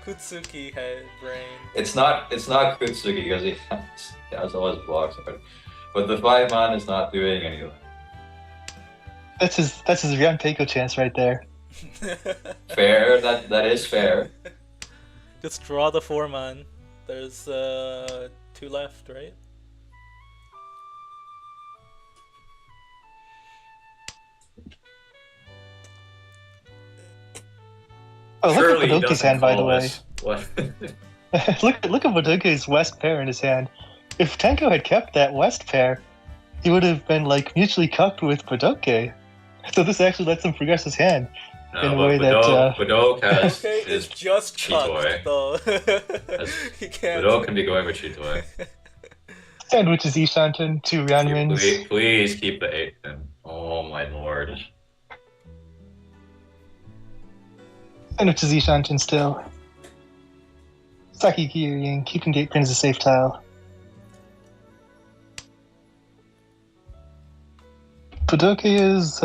Speaker 2: Kutsuki head brain.
Speaker 4: It's not Kutsugi because he has all his blocks already. But the 5-mon is not doing anything.
Speaker 3: That's his Ryanpeiko chance right there.
Speaker 4: Fair, that is fair.
Speaker 2: Just draw the 4-man. There's 2 left, right?
Speaker 3: Oh,
Speaker 4: Surely
Speaker 3: look
Speaker 4: he
Speaker 3: at Bodoke's
Speaker 4: doesn't
Speaker 3: hand, by the
Speaker 4: call
Speaker 3: way.
Speaker 4: this. What?
Speaker 3: look at Bodoke's West pair in his hand. If Tenko had kept that West pair, he would have been like mutually cucked with Bodoke. So this actually lets him progress his hand.
Speaker 4: No,
Speaker 3: In a
Speaker 4: but
Speaker 3: way that,
Speaker 4: Badok has
Speaker 2: Okay,
Speaker 4: his
Speaker 2: it's just
Speaker 4: Chitoy.
Speaker 2: cut though. He can't.
Speaker 4: Badok can be going with Chitoy.
Speaker 3: Sandwich is Ishanten, 2 Ryanmans.
Speaker 4: Please keep the 8-pin. Oh my lord.
Speaker 3: Sandwich is Ishanten still. Saki Kirying, keeping 8-pin as a safe tile. Bodoke is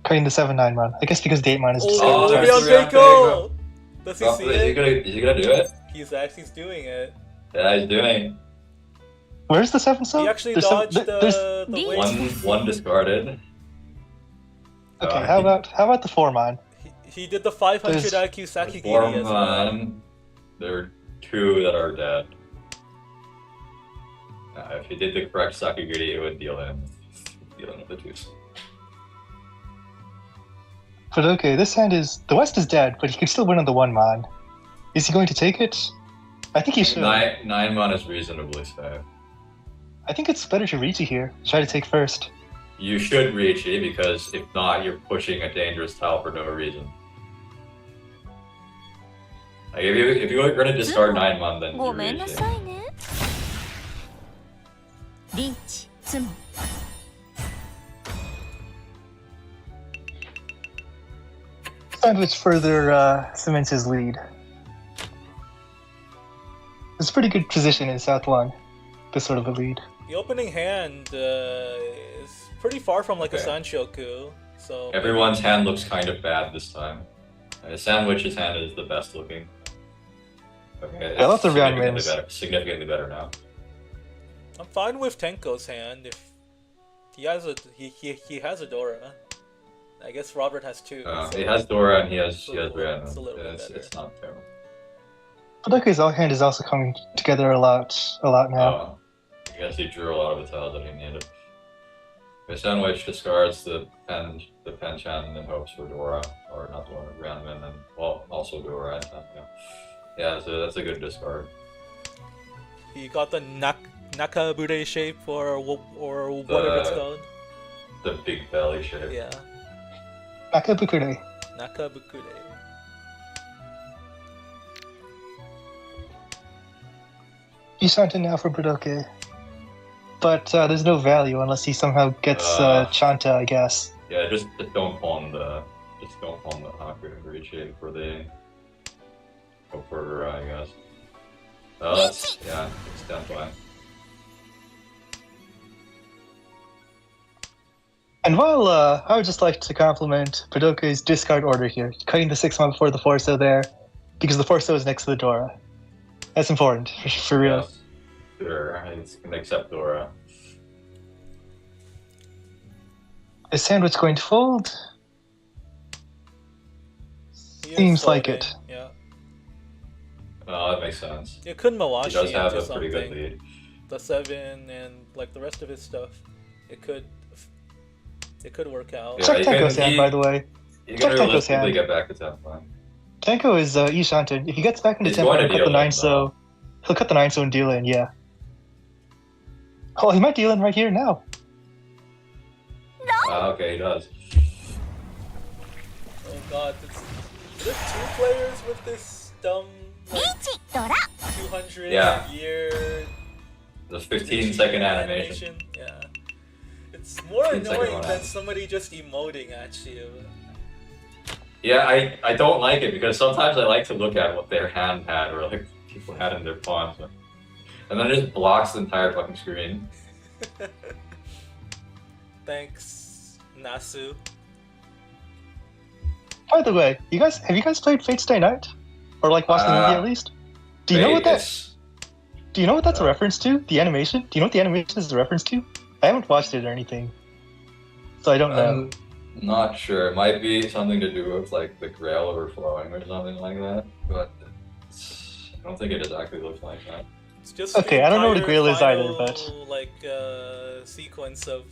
Speaker 3: cutting the 7-9 mon. I guess because the 8-mon is
Speaker 2: Oh,
Speaker 3: disabled.
Speaker 4: there's
Speaker 2: Ryanpeiko! Does he see
Speaker 4: Is
Speaker 2: it?
Speaker 4: he gonna do it?
Speaker 2: He's doing it.
Speaker 4: Yeah, he's doing.
Speaker 3: Where's the 7-so?
Speaker 2: He actually
Speaker 3: There's
Speaker 2: dodged
Speaker 3: there's-
Speaker 2: the wave.
Speaker 4: One discarded.
Speaker 3: Okay, how about the 4-mon?
Speaker 2: He did the 500
Speaker 3: There's-
Speaker 2: IQ Sakigiri as well.
Speaker 4: 4-mon. There are 2 that are dead. If he did the correct Sakigiri, it would deal in with the 2s.
Speaker 3: Bodoke, this hand is... The West is dead, but he can still win on the 1-mon. Is he going to take it? I think he should.
Speaker 4: 9-mon is reasonably safe.
Speaker 3: I think it's better to Riichi here. Try to take first.
Speaker 4: You should reach it because if not, you're pushing a dangerous tile for no reason. Like if you're gonna discard 9-mon, then
Speaker 5: ご
Speaker 4: you
Speaker 5: めんな
Speaker 4: reach
Speaker 5: さ
Speaker 4: it.
Speaker 5: いねリーチツモ
Speaker 3: Sandwich further cements his lead. It's a pretty good position in South 1, this sort of a lead.
Speaker 2: The opening hand is pretty far from like a
Speaker 4: Okay.
Speaker 2: Sanshoku, so
Speaker 4: Everyone's hand looks kind of bad this time. Sandwich's hand is the best looking. Okay,
Speaker 3: I love the round
Speaker 4: significantly
Speaker 3: wins.
Speaker 4: better. Significantly better now.
Speaker 2: I'm fine with Tenko's hand if he has a Dora. I guess Robert has two. So
Speaker 4: He has Dora and he has
Speaker 2: little-
Speaker 4: Rhiannon.
Speaker 2: it's a little bit better.
Speaker 4: It's not terrible.
Speaker 3: Padoke's hand is also coming together a lot now.
Speaker 4: I guess he drew a lot of the tiles that he needed. Okay, Sandwich discards the Penchan in hopes for Dora, or not Dora, Rhiannon, and well, also Dora. Yeah, so that's a good discard.
Speaker 2: he got the Nakabure shape or whatever it's called.
Speaker 4: The big belly shape.
Speaker 2: Yeah,
Speaker 3: Nakabukure.
Speaker 2: Nakabukure.
Speaker 3: Ishanten now for Padoke. But there's no value unless he somehow gets Chanta, I guess.
Speaker 4: Yeah, just don't pawn the Haku and Riichi for the I guess. That's it's done fine.
Speaker 3: And while I would just like to compliment Padoke's discard order here, cutting the 6-1 before the Forso there, because the Forso is next to the Dora. That's important, for real.
Speaker 4: Yes. Sure, he's gonna accept Dora.
Speaker 3: Is Sandwich going to fold?
Speaker 2: He is
Speaker 3: Seems like
Speaker 2: folding,
Speaker 3: it.
Speaker 2: Yeah,
Speaker 4: Oh, that makes sense.
Speaker 2: you could
Speaker 4: He
Speaker 2: Mawashi
Speaker 4: does have
Speaker 2: into
Speaker 4: a pretty good
Speaker 2: something.
Speaker 4: lead.
Speaker 2: The 7 and like the rest of his stuff. It could work out.
Speaker 4: Yeah,
Speaker 3: Check
Speaker 4: he
Speaker 3: Tenko's
Speaker 4: can-
Speaker 3: hand,
Speaker 4: he-
Speaker 3: by the way.
Speaker 4: You
Speaker 3: Check
Speaker 4: can
Speaker 3: Tenko's
Speaker 4: realistically
Speaker 3: hand.
Speaker 4: get back to 10 line.
Speaker 3: Tenko is Ishanten. If he gets back into
Speaker 4: He's
Speaker 3: tempo
Speaker 4: going
Speaker 3: and
Speaker 4: to
Speaker 3: cut the
Speaker 4: deal
Speaker 3: 9
Speaker 4: in,
Speaker 3: so he'll cut the 9 so and deal in, yeah. Oh, he might deal in right here now.
Speaker 4: Okay, he does.
Speaker 2: Oh god, there's 2 players with this dumb
Speaker 5: リ
Speaker 2: like
Speaker 5: ーチドラ
Speaker 2: 200
Speaker 4: Yeah.
Speaker 2: year
Speaker 4: The 15-second animation.
Speaker 2: Yeah. It's more
Speaker 4: 15-second
Speaker 2: annoying
Speaker 4: one
Speaker 2: than
Speaker 4: happen.
Speaker 2: somebody just emoting at you.
Speaker 4: Yeah, I don't like it because sometimes I like to look at what their hand had or like people had in their pawns. And then it just blocks the entire fucking screen.
Speaker 2: Thanks, Nasu.
Speaker 3: By the way, have you guys played Fate Stay Night? Or like watched the movie at least? Do you know what
Speaker 4: It's-
Speaker 3: that's a reference to? The animation? Do you know what the animation is a reference to? I haven't watched it or anything. So I don't know.
Speaker 4: I'm not sure. It might be something to do with like the Grail overflowing or something like that, but I don't think it exactly looks like that.
Speaker 2: It's just
Speaker 3: Okay,
Speaker 2: the
Speaker 3: I don't know what a
Speaker 2: entire
Speaker 3: grill is either,
Speaker 2: final,
Speaker 3: but-
Speaker 2: like sequence of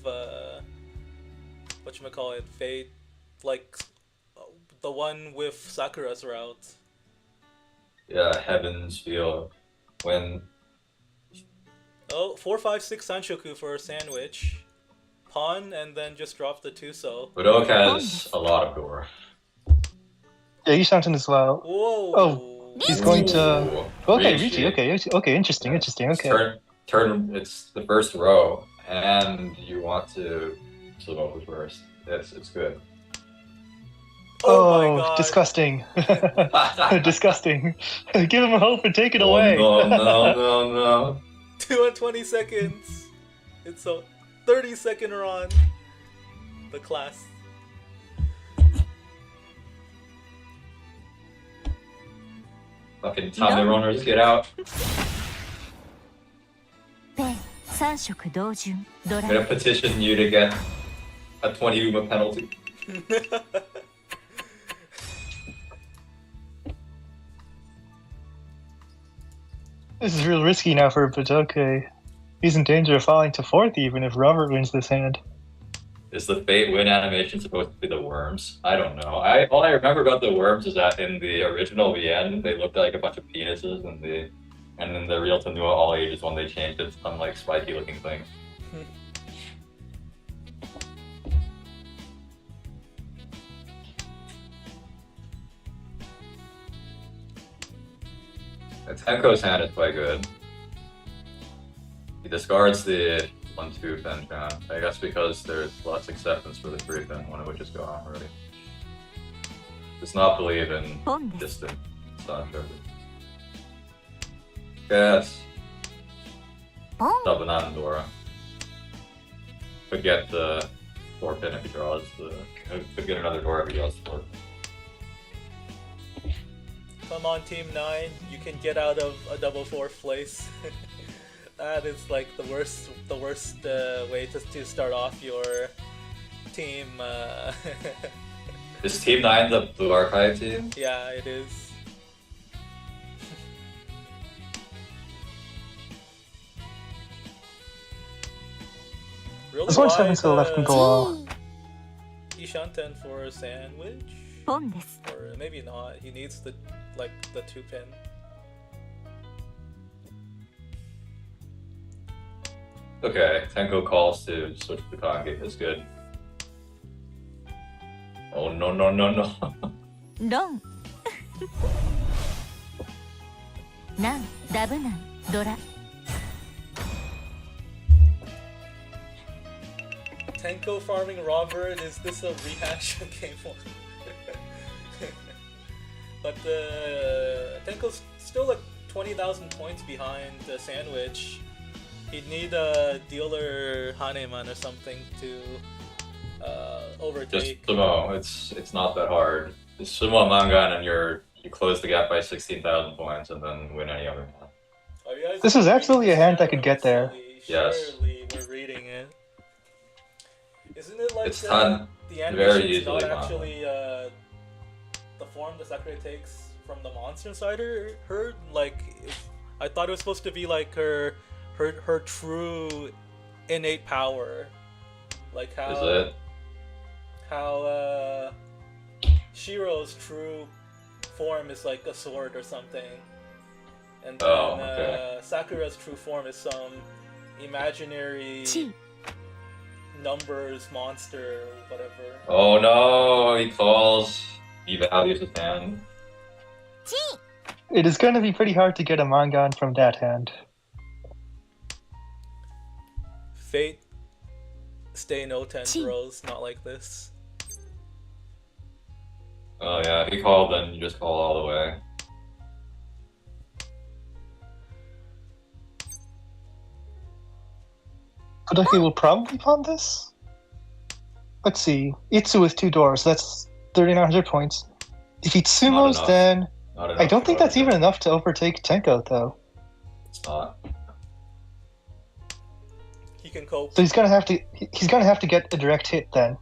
Speaker 2: whatchamacallit, Fate, like the one with Sakura's route.
Speaker 4: Yeah, Heaven's Feel. When
Speaker 2: Oh, 4, 5, 6 Sanshoku for a sandwich. Pawn and then just drop the Tuso.
Speaker 4: Budok has a lot of Dora.
Speaker 3: Yeah, Ishanten as well.
Speaker 2: Whoa.
Speaker 3: Oh, he's going to.
Speaker 4: Ooh,
Speaker 3: Okay,
Speaker 4: Riichi.
Speaker 3: Riichi. Okay, interesting. Okay.
Speaker 4: Turn. It's the first row, and you want to flip over first. It's good.
Speaker 2: Oh my god.
Speaker 3: disgusting. Disgusting. Give him hope and take it
Speaker 4: Oh,
Speaker 3: away.
Speaker 4: no.
Speaker 2: 2 and 20 seconds. It's a 30-second run. The class.
Speaker 4: Fucking time runners, get out.
Speaker 5: ペン3色同順ド
Speaker 4: I'm
Speaker 5: ラ
Speaker 4: gonna petition you to get a 20 UMA penalty.
Speaker 3: This is real risky now for Padoke. He's in danger of falling to 4th even if Robert wins this hand.
Speaker 4: Is the Fate win animation supposed to be the worms? I don't know. All I remember about the worms is that in the original VN, they looked like a bunch of penises, and in the real Tanua All Ages one, they changed it to some like spiky looking thing. Tenko's hand is quite good. He discards the 1-2 Tenchan. I guess because there's less acceptance for the 3-pin, one of which is gone already. Does not believe in distant Sasha. Yes.
Speaker 5: ポン
Speaker 4: Sabanan Dora. Forget the 4-pin if he draws the. Could get another Dora if he draws the 4.
Speaker 2: Come on, Team 9, you can get out of a double 4th place. That is like the worst way to start off your team.
Speaker 4: Is Team 9 the Blue Archive team?
Speaker 2: Yeah, it is. Really,
Speaker 3: This one's
Speaker 2: why
Speaker 3: having to the left and go all.
Speaker 2: Ishanten for a sandwich?
Speaker 5: ポンです。
Speaker 2: Or maybe not. He needs the 2-pin.
Speaker 4: Okay, Tenko calls to switch the Kange. That's good. Oh no.
Speaker 5: ロンナンダブナンドラ
Speaker 2: Tenko farming Robert, is this a rehash of game 1? But Tenko's still like 20,000 points behind the sandwich. He'd need a dealer Haneman or something to
Speaker 4: Just
Speaker 2: overtake.
Speaker 4: sumo. It's not that hard. Just sumo Mangan and you close the gap by 16,000 points and then win any other one.
Speaker 2: Are you guys
Speaker 3: This is
Speaker 2: reading
Speaker 3: absolutely
Speaker 2: this
Speaker 3: a hand
Speaker 2: down,
Speaker 3: that could
Speaker 2: or
Speaker 3: get there.
Speaker 2: silly?
Speaker 4: Yes.
Speaker 2: Surely we're reading it. Isn't it like
Speaker 4: It's done
Speaker 2: the
Speaker 4: very
Speaker 2: animation's not
Speaker 4: easily,
Speaker 2: actually the form the Sakura takes from the monster inside her? Like, I thought it was supposed to be like her true innate power. Like how
Speaker 4: Is it?
Speaker 2: how Shiro's true form is like a sword or something. And then
Speaker 4: Oh, okay.
Speaker 2: Sakura's true form is some imaginary
Speaker 5: チ
Speaker 2: numbers monster or whatever.
Speaker 4: Oh no, he calls. He values his hand.
Speaker 3: It is going to be pretty hard to get a Mangan from that hand.
Speaker 2: Fate, stay no 10 bros, not like this.
Speaker 4: Oh yeah, if he called, then you just call all the way.
Speaker 3: Kodaki will probably pawn this. Let's see. Itsu with 2 doors. That's 3,900 points. If he sumos,
Speaker 4: enough.
Speaker 3: then
Speaker 4: Not enough
Speaker 3: I don't
Speaker 4: to
Speaker 3: think that's
Speaker 4: overtake.
Speaker 3: even enough to overtake Tenko, though.
Speaker 4: It's not.
Speaker 2: He can cope.
Speaker 3: So he's gonna have to. He's gonna have to get a direct hit then.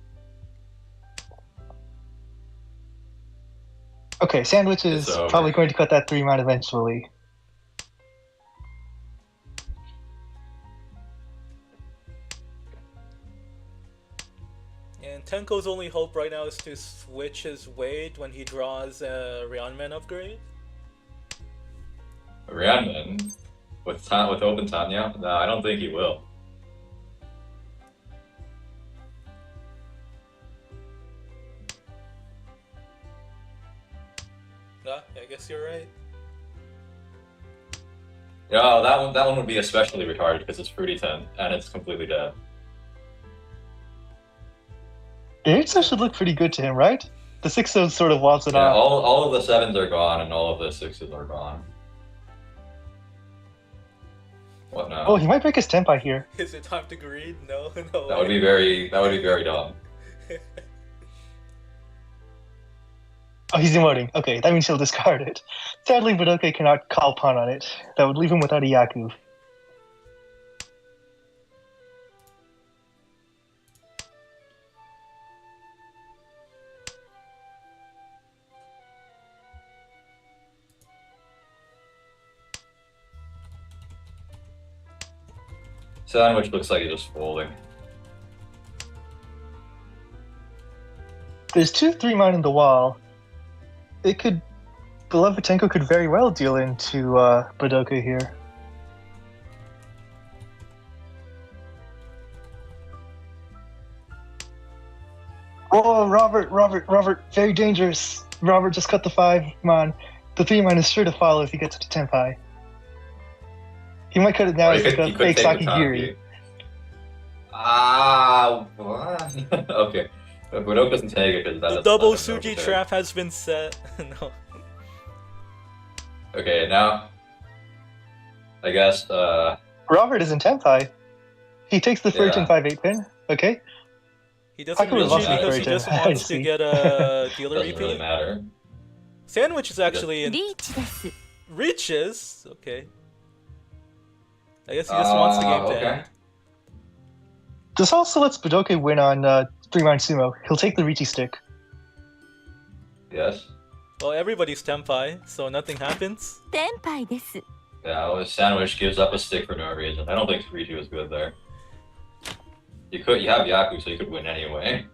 Speaker 3: Okay, Sandwich is
Speaker 4: It's over.
Speaker 3: probably going to cut that 3-man eventually.
Speaker 2: And Tenko's only hope right now is to switch his weight when he draws a Ryanman upgrade.
Speaker 4: Ryanman with open Tanya? No, I don't think he will.
Speaker 2: Yeah, I guess you're right.
Speaker 4: Yeah, that one would be especially retarded because it's Fruity 10 and it's completely dead.
Speaker 3: The 8 should look pretty good to him, right? The 6 sort of walls it
Speaker 4: Yeah,
Speaker 3: off.
Speaker 4: all of the 7s are gone and all of the 6s are gone. What now?
Speaker 3: Oh, he might break his Tenpai here.
Speaker 2: Is it time to greed? No, no.
Speaker 4: That would be very dumb.
Speaker 3: Oh, he's emoting. Okay, that means he'll discard it. Sadly, Budokai cannot call pawn on it. That would leave him without a Yaku.
Speaker 4: Sandwich looks like he's just folding.
Speaker 3: There's 2 3-man in the wall. It could... Beloved Tenko could very well deal into Budokai here. Oh, Robert, very dangerous. Robert just cut the 5-man. The 3-man is sure to follow if he gets to Tenpai. He might cut it now
Speaker 4: Or
Speaker 3: as like a fake
Speaker 4: take the
Speaker 3: Sakigiri.
Speaker 4: Tangi. What? Okay. But Budok doesn't take it because that
Speaker 2: The
Speaker 4: doesn't
Speaker 2: double
Speaker 4: let him
Speaker 2: Suji
Speaker 4: overtake.
Speaker 2: trap has been set. No.
Speaker 4: Okay, now I guess
Speaker 3: Robert is in Tenpai. He takes the first
Speaker 4: Yeah.
Speaker 3: and 5/8 pin. Okay.
Speaker 2: He doesn't
Speaker 3: Haku
Speaker 2: reach
Speaker 3: lost
Speaker 2: it
Speaker 4: the
Speaker 2: because he
Speaker 3: version.
Speaker 2: just
Speaker 3: I
Speaker 2: wants to
Speaker 3: see.
Speaker 2: get a dealer
Speaker 4: doesn't really
Speaker 2: repeat.
Speaker 4: matter.
Speaker 2: Sandwich is actually in
Speaker 5: リーチです
Speaker 2: reaches. Okay. I guess he just wants the game to
Speaker 4: Okay.
Speaker 2: end.
Speaker 3: This also lets Budoke win on 3-round sumo. He'll take the Riichi stick.
Speaker 4: Yes.
Speaker 2: Well, everybody's Tenpai, so nothing happens.
Speaker 5: テンパイです
Speaker 4: Yeah, well, Sandwich gives up a stick for no reason. I don't think Riichi was good there. You have Yaku, so you could win anyway.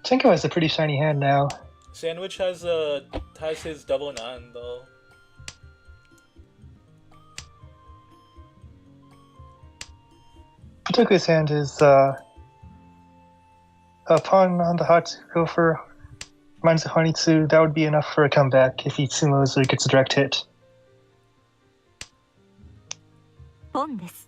Speaker 3: Tenko has a pretty shiny hand now.
Speaker 2: Sandwich has his double nan though.
Speaker 3: Budoke's hand is a pawn on the hot go for Manzu Honitsu. That would be enough for a comeback if he sumos or gets a direct hit.
Speaker 5: ポンです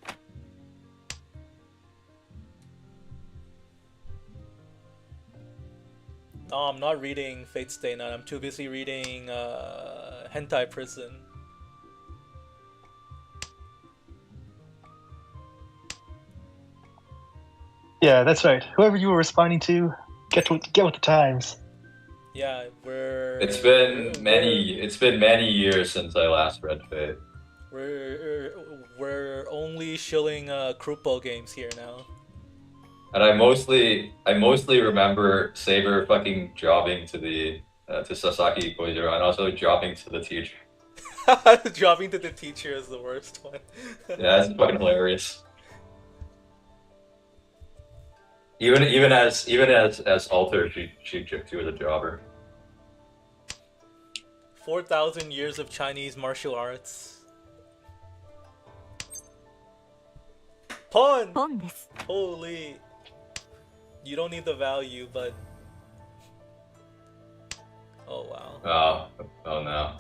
Speaker 2: No, I'm not reading Fate Stay Night. I'm too busy reading Hentai Prison.
Speaker 3: Yeah, that's right. Whoever you were responding to, get with the times.
Speaker 2: Yeah,
Speaker 4: It's been many years since I last read Fate.
Speaker 2: we're only shilling Krupo games here now.
Speaker 4: And I mostly remember Saber fucking jobbing to the to Sasaki Koizuru and also dropping to the teacher.
Speaker 2: Dropping to the teacher is the worst one.
Speaker 4: Yeah, it's fucking hilarious. Even as Alter, she was a jobber.
Speaker 2: 4,000 years of Chinese martial arts. Pawn!
Speaker 5: ポンです
Speaker 2: Holy. You don't need the value, but... Oh wow.
Speaker 4: Oh no.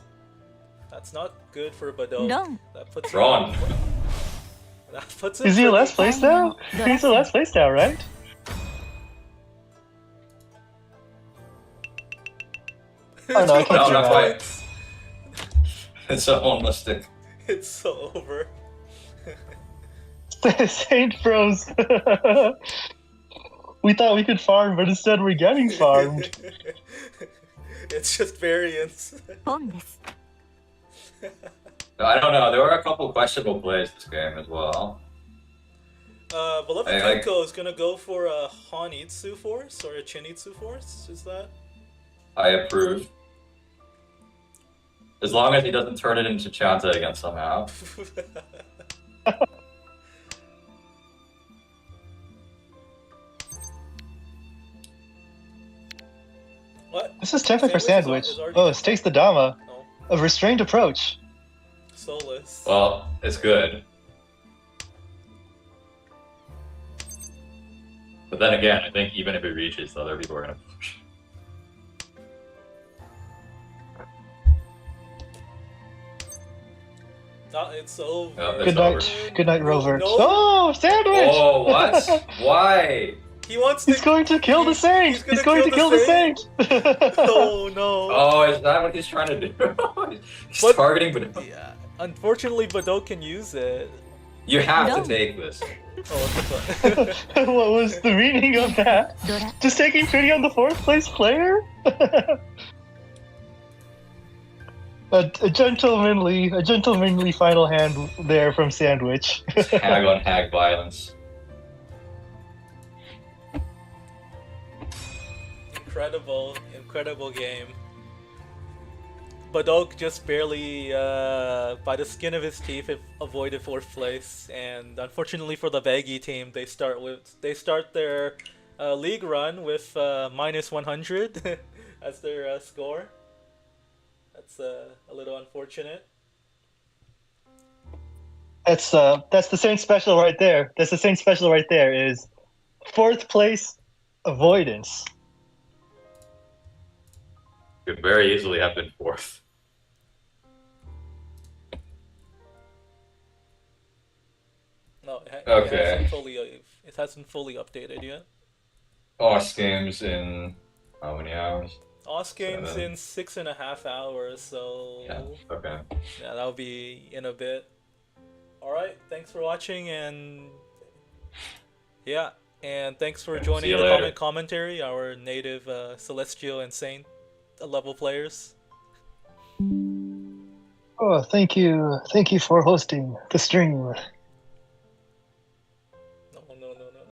Speaker 2: That's not good for Badou.
Speaker 5: ロン
Speaker 2: That puts
Speaker 4: Ron.
Speaker 2: That puts him
Speaker 3: Is he a
Speaker 2: pretty-
Speaker 3: last place now? He's a last place now, right? Oh, no, I can't
Speaker 4: No,
Speaker 3: do
Speaker 4: not
Speaker 3: that.
Speaker 4: quite. It's a homeless stick.
Speaker 2: It's so over.
Speaker 3: Saint Bros. We thought we could farm, but instead we're getting farmed.
Speaker 2: It's just variance.
Speaker 5: ポンです
Speaker 4: I don't know. There were a couple questionable plays this game as well.
Speaker 2: Beloved
Speaker 4: I-
Speaker 2: Tenko is gonna go for a Hanitsu force or a Chinitsu force, is that?
Speaker 4: I approve. As long as he doesn't turn it into Chanta again somehow.
Speaker 2: What?
Speaker 3: This is Tempe for
Speaker 2: Sandwich
Speaker 3: Sandwich.
Speaker 2: is already
Speaker 3: Oh,
Speaker 2: done.
Speaker 3: it takes the Dama.
Speaker 2: No.
Speaker 3: A restrained approach.
Speaker 2: Soulless.
Speaker 4: Well, it's good. But then again, I think even if it reaches, other people are gonna push.
Speaker 2: It's over.
Speaker 4: Yeah, it's
Speaker 3: Good night.
Speaker 4: over.
Speaker 3: Good night, Rover.
Speaker 2: No.
Speaker 3: Oh, Sandwich!
Speaker 4: Oh, what? Why?
Speaker 2: He wants to.
Speaker 3: He's going to kill the Saint!
Speaker 2: he's
Speaker 3: He's
Speaker 2: gonna
Speaker 3: going to kill the Saint!
Speaker 2: Oh no.
Speaker 4: Oh, is that what he's trying to do? He's
Speaker 2: But-
Speaker 4: targeting, but
Speaker 2: Yeah. Unfortunately, Badou can use it.
Speaker 4: you have
Speaker 5: No.
Speaker 4: to take this.
Speaker 2: Oh, what the fuck?
Speaker 3: What was the meaning of that?
Speaker 5: ドラ
Speaker 3: Just taking pity on the fourth place player? a gentlemanly final hand there from Sandwich.
Speaker 4: Hag on hag violence.
Speaker 2: Incredible game. Badou just barely, by the skin of his teeth, avoided fourth place, and unfortunately for the Baggy team, they start their league run with minus 100 as their score. That's a little unfortunate.
Speaker 3: That's the Saint special right there. That's the Saint special right there. Is fourth place avoidance.
Speaker 4: Could very easily have been fourth.
Speaker 2: No,
Speaker 4: Okay.
Speaker 2: It hasn't fully updated yet.
Speaker 4: OS games in how many hours?
Speaker 2: OS games
Speaker 4: 7.
Speaker 2: in 6.5 hours, so
Speaker 4: Yeah. Okay.
Speaker 2: yeah, that'll be in a bit. Alright, thanks for watching, and yeah, and thanks for
Speaker 4: See
Speaker 2: joining
Speaker 4: you
Speaker 2: the
Speaker 4: later.
Speaker 2: comment commentary, our native Celestial and Saint level players.
Speaker 3: Oh, thank you for hosting the stream.